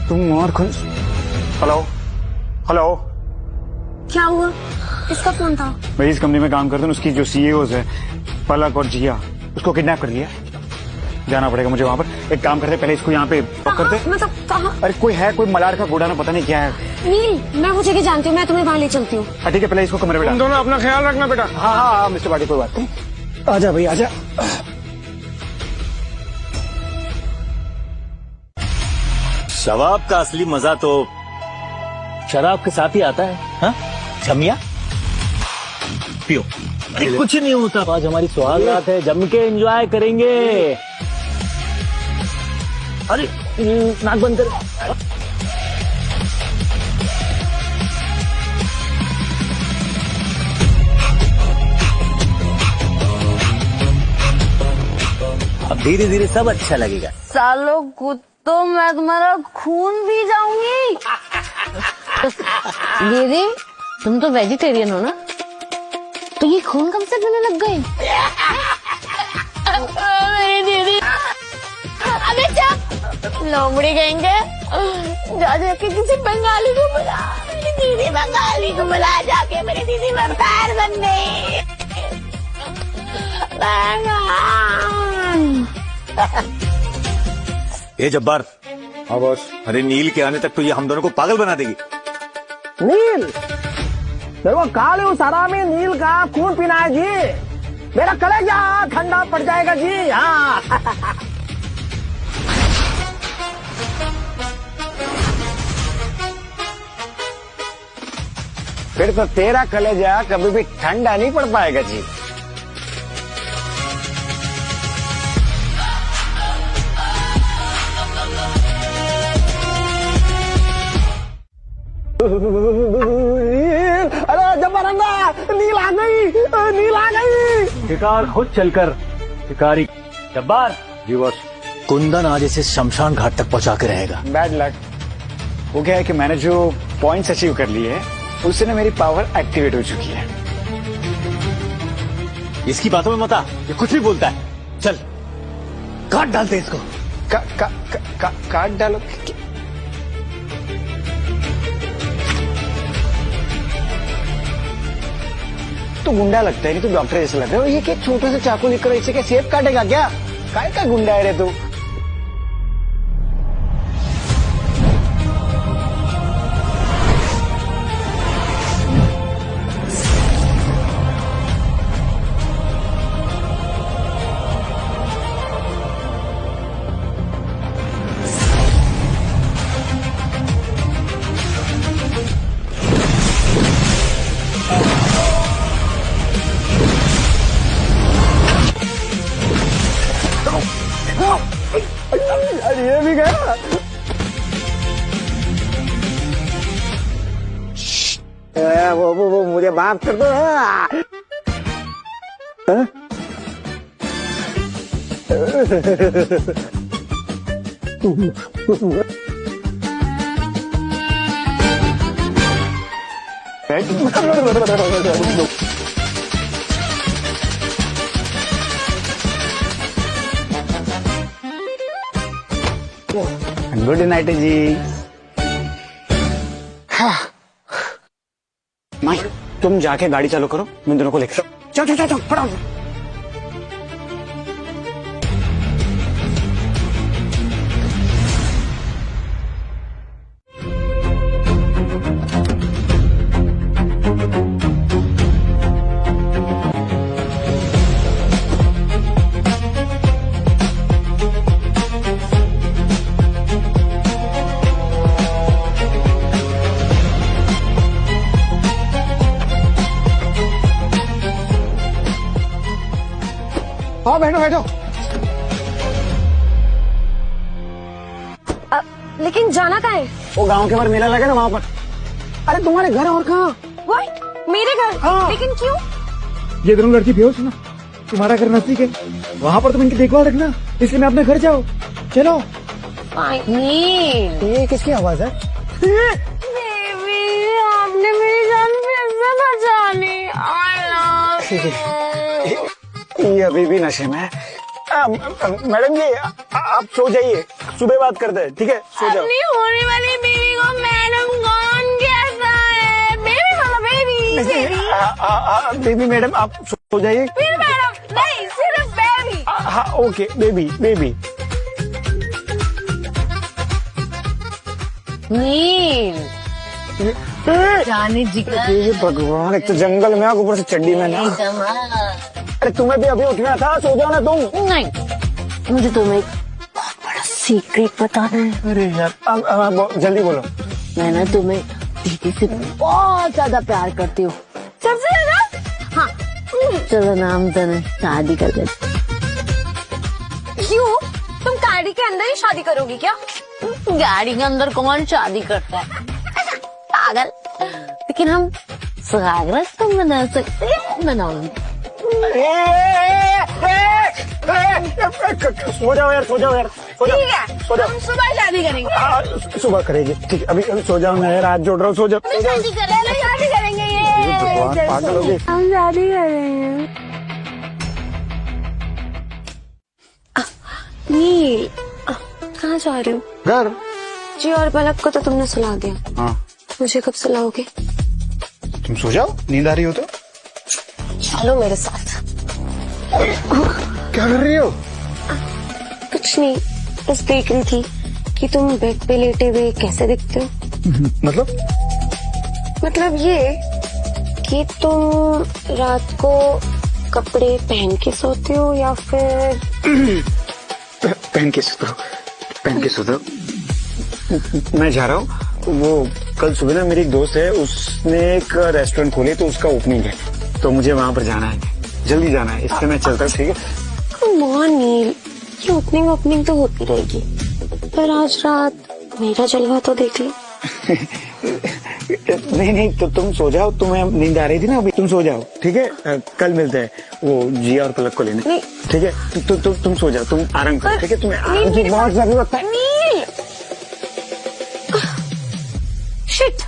तुम और खुश। हेलो हेलो, क्या हुआ? इसका फोन था। मैं इस कंपनी में काम करता हूँ। उसकी जो सीईओज है, पलक और जिया, उसको किडनैप कर लिया। जाना पड़ेगा मुझे वहाँ पर। एक काम करते, पहले इसको यहाँ पे लॉक करते। मतलब कहाँ? अरे कोई है, कोई मलाड का गोडाना, पता नहीं क्या है। नील, मैं वो जगह जानती हूँ, मैं तुम्हें वहाँ ले चलती हूँ। ठीक है, पहले इसको कमरे में तुम डाल। दोनों अपना ख्याल रखना बेटा। हाँ हाँ हाँ मिस्टर भाटी, कोई बात नहीं। आजा भाई, आजा। शराब का असली मजा तो शराब के साथ ही आता है। हाँ छमिया, पियो। अरे कुछ नहीं होता। आज हमारी सुहागरात है, जम के एंजॉय करेंगे। अरे नाक बंद कर। अब धीरे धीरे सब अच्छा लगेगा। सालों कुत्तों, मैं तुम्हारा खून पी जाऊंगी। दीदी, तुम तो वेजिटेरियन हो ना, तो ये खून कब से पीने लग गए? मेरी दीदी, अबे चुप, लोमड़ी कहेंगे। जा जाके किसी बंगाली को बुला। मेरी दीदी बंगाली को बुला जाके मेरी दीदी में पैर बन गई। ये जब्बार। हाँ बॉस। अरे नील के आने तक तो ये हम दोनों को पागल बना देगी। नील मेरे को काले उस हरामी नील का खून पीना है जी। मेरा कलेजा ठंडा पड़ जाएगा जी। हाँ फिर तो तेरा कलेजा कभी भी ठंडा नहीं पड़ पाएगा जी। अरे जब्बारंगा नील आ गई, नील आ गई। शिकार खुद चलकर शिकारी। जब्बार जी बॉस। कुंदन आज इसे शमशान घाट तक पहुंचा के रहेगा। Bad luck. वो क्या है कि मैंने जो पॉइंट्स अचीव कर लिए हैं उससे ना मेरी पावर एक्टिवेट हो चुकी है। इसकी बातों में मत आ, ये कुछ भी बोलता है। चल काट डालते इसको। काट डालो। तो गुंडा लगता है नहीं, तो डॉक्टर जैसे लगता है। ये क्या छोटा सा चाकू लेकर इसे क्या सेब काटेगा क्या? काय का गुंडा है रे तू? अरे ये भी गया। वो मुझे माफ कर दो। गुड नाइट जी। हाँ। माई तुम जाके गाड़ी चालू करो, मैं दोनों को लेकर चल चल चल फटाफट। हाँ बैठो बैठो। लेकिन जाना कहाँ है? वो गांव के बाहर मेला लगा ना वहाँ पर। अरे तुम्हारे घर और कहाँ? मेरे घर? हाँ। लेकिन क्यों? ये दोनों लड़की बेहोश है ना, तुम्हारा घर नजदीक है, वहाँ पर तुम इनकी देखभाल रखना, इसलिए मैं अपने घर जाओ। चलो। ये किसकी आवाज है? बेबी आपने मेरी जान कैसे बचा ली? ये अभी भी नशे में है। मैडम जी आप सो जाइए, सुबह बात करते हैं, ठीक है? सो जाओ। अपनी होने वाली बीवी को मैडम कौन कहता है? बेबी मामा बेबी। बेबी मैडम आप सो जाइए। मैडम नहीं, सिर्फ बेबी। हाँ ओके बेबी बेबी। नील जाने जिगर। ये भगवान, एक तो जंगल में ऊपर से चड्डी में ना। अरे तुम्हें भी अभी उठना था, सो जाओ ना तुम। नहीं, मुझे तुम्हें एक बहुत बड़ा सीक्रेट बताना है। अरे यार अब जल्दी बोलो। मैं ना तुम्हें दीदी से बहुत ज्यादा प्यार करती हूँ। सबसे ज्यादा? हाँ चलो ना हम दोनों शादी कर लेते। क्यों? तुम गाड़ी के अंदर ही शादी करोगी क्या? गाड़ी के अंदर कौन शादी करता है? पागल। लेकिन हम सुहाग रात मना सकते हैं, मनाऊंगी। सो जाओ यार, सो जाओ यार, सो जाओ। ठीक है, सो जाओ। हम सुबह शादी करेंगे। सुबह करेंगे, ठीक है? अभी सो जाओ ना यार, हाथ जोड़ रहा हूँ, सो जाओ। शादी करेंगे ये। भगवान पागल हो गए। हम शादी करेंगे। नील कहाँ जा रहे हो? घर। जी और पलक को तो तुमने सुला दिया। हाँ। मुझे कब सुलाओगे? तुम सो जाओ, नींद आ रही हो तो। चलो मेरे साथ। क्या कर रही हो? कुछ नहीं, बस देख रही थी कि तुम बेड पे लेटे हुए कैसे दिखते हो। मतलब ये कि तुम रात को कपड़े पहन के सोते हो या फिर पहन के सोते हो। मैं जा रहा हूँ, वो कल सुबह ना मेरी एक दोस्त है, उसने एक रेस्टोरेंट खोली तो उसका ओपनिंग है, तो मुझे वहां पर जाना है, जल्दी जाना है, इसलिए मैं चलता हूँ। ठीक है? कम ऑन नील, ये ओपनिंग तो होती रहेगी, पर आज रात मेरा जलवा तो देख लो। नहीं, तो तुम सो जाओ, तुम्हें नींद आ रही थी ना अभी, तुम सो जाओ। ठीक है? कल मिलते हैं वो जिया और पलक को लेने। ठीक है? तुम सो जाओ, तुम आराम करो। ठीक है? तुम्हें आराम की बहुत जरूरत है। शिट।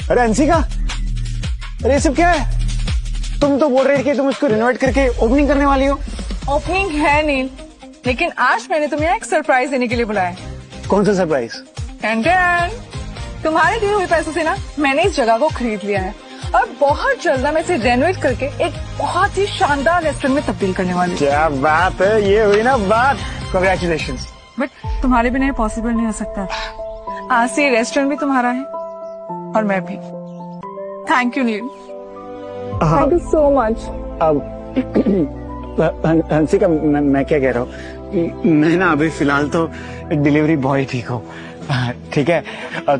अरे अंशिका, अरे ये सब क्या है? तुम तो बोल रही थी कि तुम इसको रिनोवेट करके ओपनिंग करने वाली हो। ओपनिंग है नील, लेकिन आज मैंने तुम्हें एक सरप्राइज देने के लिए बुलाया है। कौन सा सरप्राइज? तुम्हारे दिए हुए पैसों से ना मैंने इस जगह को खरीद लिया है और बहुत जल्द मैं इसे रेनोवेट करके एक बहुत ही शानदार रेस्टोरेंट में तब्दील करने वाली हूँ। क्या बात है, ये हुई ना बात। कांग्रेचुलेशंस। बट तुम्हारे बिना ये पॉसिबल नहीं हो सकता। आज से ये रेस्टोरेंट भी तुम्हारा है और मैं भी। Thank you Neel, thank you so much. Hansika, मैं क्या कह रहा हूँ, मैं ना अभी फिलहाल तो डिलीवरी बॉय ठीक हूँ। ठीक है?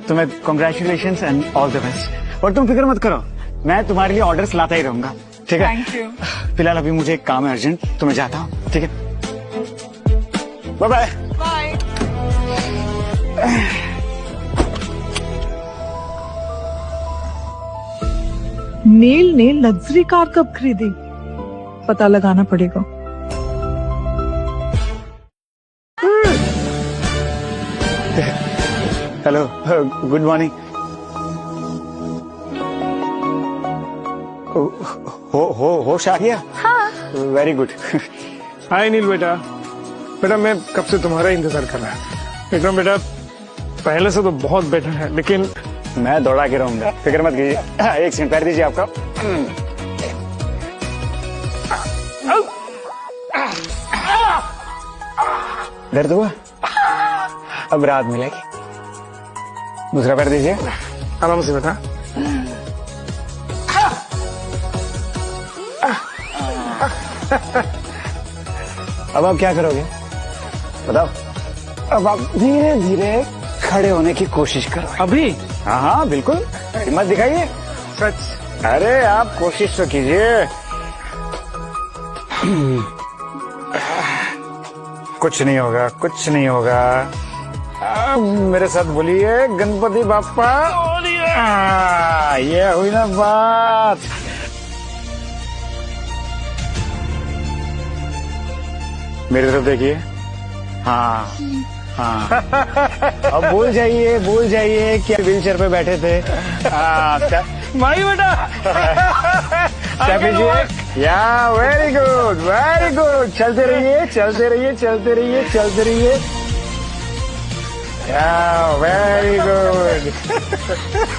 तुम्हें congratulations and all the best. और तुम फिक्र मत करो, मैं तुम्हारे लिए ऑर्डर्स लाता ही रहूंगा। ठीक है? Thank you. फिलहाल अभी मुझे एक काम है अर्जेंट, तो मैं जाता हूँ। ठीक है? Bye bye. बाय। नील ने लग्जरी कार कब खरीदी, पता लगाना पड़ेगा। Hello, good morning. होश आ गया? हाँ। Very good. हाय नील बेटा मैं कब से तुम्हारा इंतजार कर रहा है। विक्रम बेटा, पहले से तो बहुत बेटर है, लेकिन मैं दौड़ा के रहूंगा, फिक्र मत कीजिए। एक सेकंड, पैर दीजिए आपका। दर्द हुआ? अब राहत मिलेगी। दूसरा पैर दीजिए। आराम से बेटा। अब आप क्या करोगे बताओ? अब आप धीरे धीरे खड़े होने की कोशिश करो। अभी? हाँ बिल्कुल, हिम्मत दिखाइए। सच? अरे आप कोशिश तो कीजिए। कुछ नहीं होगा, कुछ नहीं होगा। अब मेरे साथ बोलिए गणपति बाप्पा। ये हुई ना बात। मेरी तरफ देखिए। हाँ हाँ। अब भूल जाइए कि व्हीलचेयर पे बैठे थे। माई बेटा। क्या कीजिए? या वेरी गुड, वेरी गुड। चलते रहिए, चलते रहिए, चलते रहिए, चलते रहिए। या very good.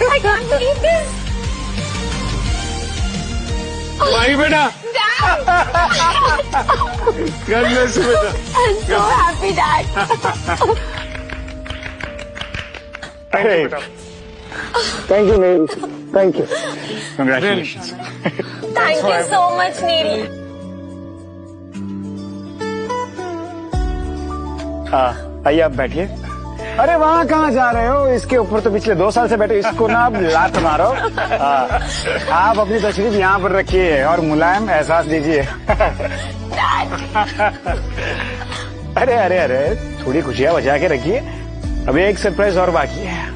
I can't believe this. माई बेटा। God bless you, बेटा। I'm so happy, Dad. Thank you, Neil. Thank you. Congratulations. Thank you so much, Neil. आइए आप बैठिए। अरे वहाँ कहाँ जा रहे हो? इसके ऊपर तो पिछले 2 साल से बैठे, इसको ना आप लात मारो। आप अपनी तशरीफ यहाँ पर रखिए और मुलायम एहसास दीजिए। अरे अरे अरे, थोड़ी खुशियाँ बचा के रखिए, अभी एक सरप्राइज और बाकी है।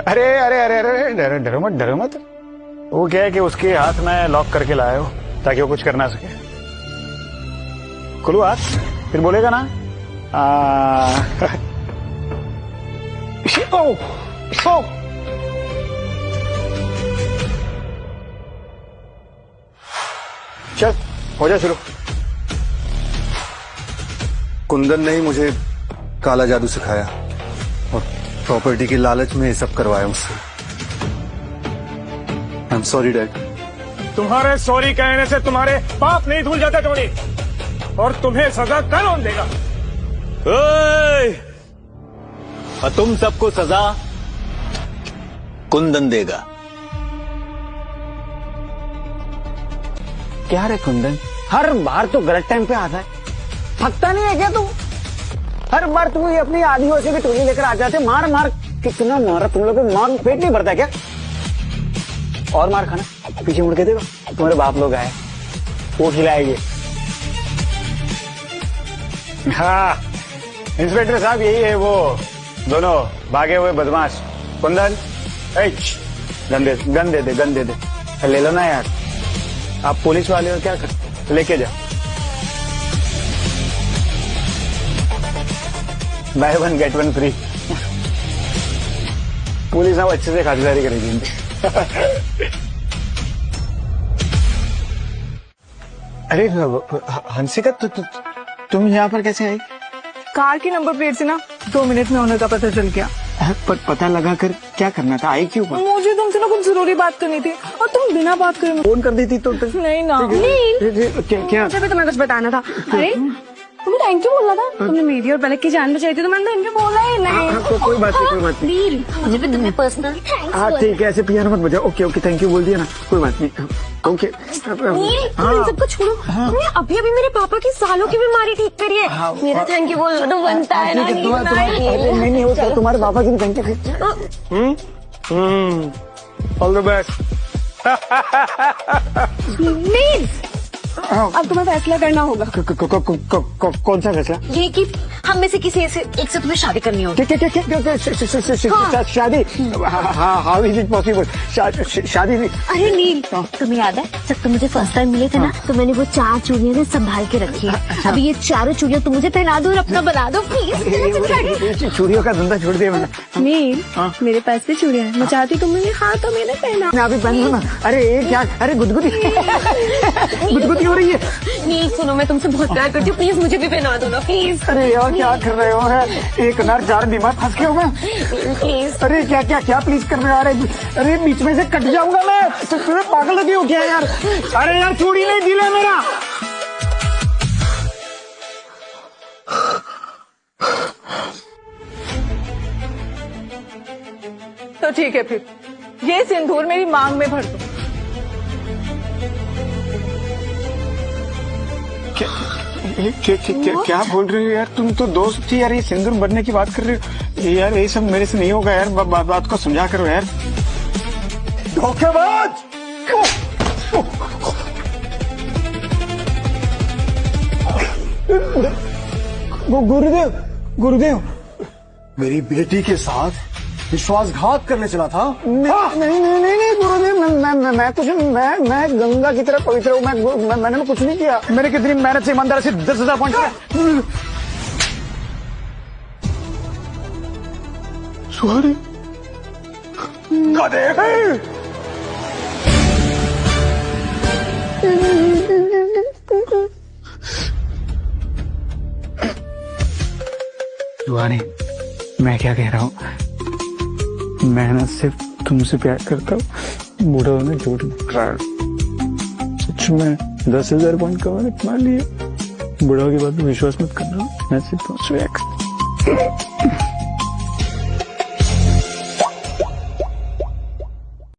अरे अरे अरे अरे, डरो मत, डरो मत। वो क्या है कि उसके हाथ में लॉक करके लाया हो ताकि वो कुछ कर ना सके। खुलो हाथ। फिर बोलेगा ना ओ, ओ। चल हो जा शुरू। कुंदन ने ही मुझे काला जादू सिखाया और प्रॉपर्टी की लालच में ये सब करवाया मुझसे। I am sorry dad. तुम्हारे सॉरी कहने से तुम्हारे पाप नहीं धुल जाते टोनी, और तुम्हें सजा कौन देगा? और तुम सबको सजा कुंदन देगा। क्या रे कुंदन, हर बार तो गलत टाइम पे आता है, थकता नहीं है क्या तू? हर बार तुम ये अपनी आदियों से भी टोली लेकर आ जाते, मार मार कितना मारा तुम लोग, मार पेट नहीं भरता क्या? और मार खाना, पीछे मुड़ के देखो तुम्हारे बाप लोग आए, वो खिलाएंगे। हाँ इंस्पेक्टर साहब, यही है वो दोनों भागे हुए बदमाश। कुंदन गन दे दे, ले लो ना यार, आप पुलिस वाले हो, क्या कर लेके जाओ। Bye 1 gate 1 free. पुलिस अब अच्छे से खातिरदारी करेगी। अरे हंसिका, तुम यहाँ पर कैसे आई? कार की नंबर प्लेट से ना 2 मिनट में होने का पता चल गया। पता लगा कर क्या करना था? आई क्यों? मुझे तुमसे ना कुछ जरूरी बात करनी थी, और तुम बिना बात करे फोन कर दी थी तो नहीं ना। क्या मुझे भी तुम्हें कुछ बताना था। अरे तुम्हें थैंक यू बोला था, तुमने मेरी और पलक की जान बचाई थी, तो मैंने थैंक यू बोला ही नहीं। कोई बात नहीं। मुझे भी तुम्हें पर्सनल हाँ ठीक है, ऐसे पियानो मत बजाओ। ओके थैंक यू बोल दिया ना, कोई बात नहीं। ओके इन सबको छोड़ो, तुमने अभी अभी मेरे पापा की सालों की बीमारी ठीक करी है, मेरा थैंक यू बोलना तो बनता है ना। नहीं होता, तुम्हारे पापा की भी thank you. All the best. अब तुम्हें फैसला करना होगा। कौन सा फैसला? ये कि हम में से किसी एक से तुम्हें शादी करनी होगी। क्या शादी? How is it possible? शादी नहीं। अरे नील, तुम्हें याद है जब तुम मुझे फर्स्ट टाइम मिले थे ना, तो मैंने वो 4 चूड़ियां से संभाल के रखी है। अभी ये 4 चूड़ियां तुम मुझे पहना दो और अपना बना दो प्लीज। चूड़ियों का धंधा छोड़ दिया मैंने। नील, मेरे पास भी चूड़ियां हैं, मैं चाहती तुम मुझे तो मैंने पहना। मैं अभी पहन लूँ ना। अरे क्या? अरे गुदगुदी गुदगुदी हो रही है। नील सुनो, मैं तुमसे बहुत प्यार करती हूँ, प्लीज मुझे भी पहना दो ना प्लीज। अरे यार क्या कर रहे हो? एक नर 4 बीमार फंस गया हूँ मैं। प्लीज। अरे क्या प्लीज कर रहे हो? अरे बीच में से कट जाऊंगा मैं, तुम्हें पागल लगी हो क्या यार? अरे यार चूड़ी नहीं दिला मेरा। तो ठीक है, फिर ये सिंदूर मेरी मांग में भर दो। क्या बोल रही हो यार? तुम तो दोस्त थी यार, ये सिंदूर बनने की बात कर रही हो यार? ये सब मेरे से नहीं होगा यार, बात को समझा करो यार। धोखेबाज! गुरुदेव, मेरी बेटी के साथ विश्वासघात करने चला था। नहीं गुरुदेव, मैं गंगा की तरह पवित्र हूँ। मैंने कुछ नहीं किया। मेरे कितनी मेहनत से ईमानदारी से 10,000 पॉइंट। सॉरी सुहानी, मैं क्या कह रहा हूँ, मैं ना सिर्फ तुमसे प्यार करता हूँ, बूढ़ा होने झूठ नहीं। सच में 10,000 पॉइंट कमाने तुम्हारे लिए, बूढ़ा की बात में विश्वास मत करना, मैं सिर्फ तुमसे प्यार करता हूँ।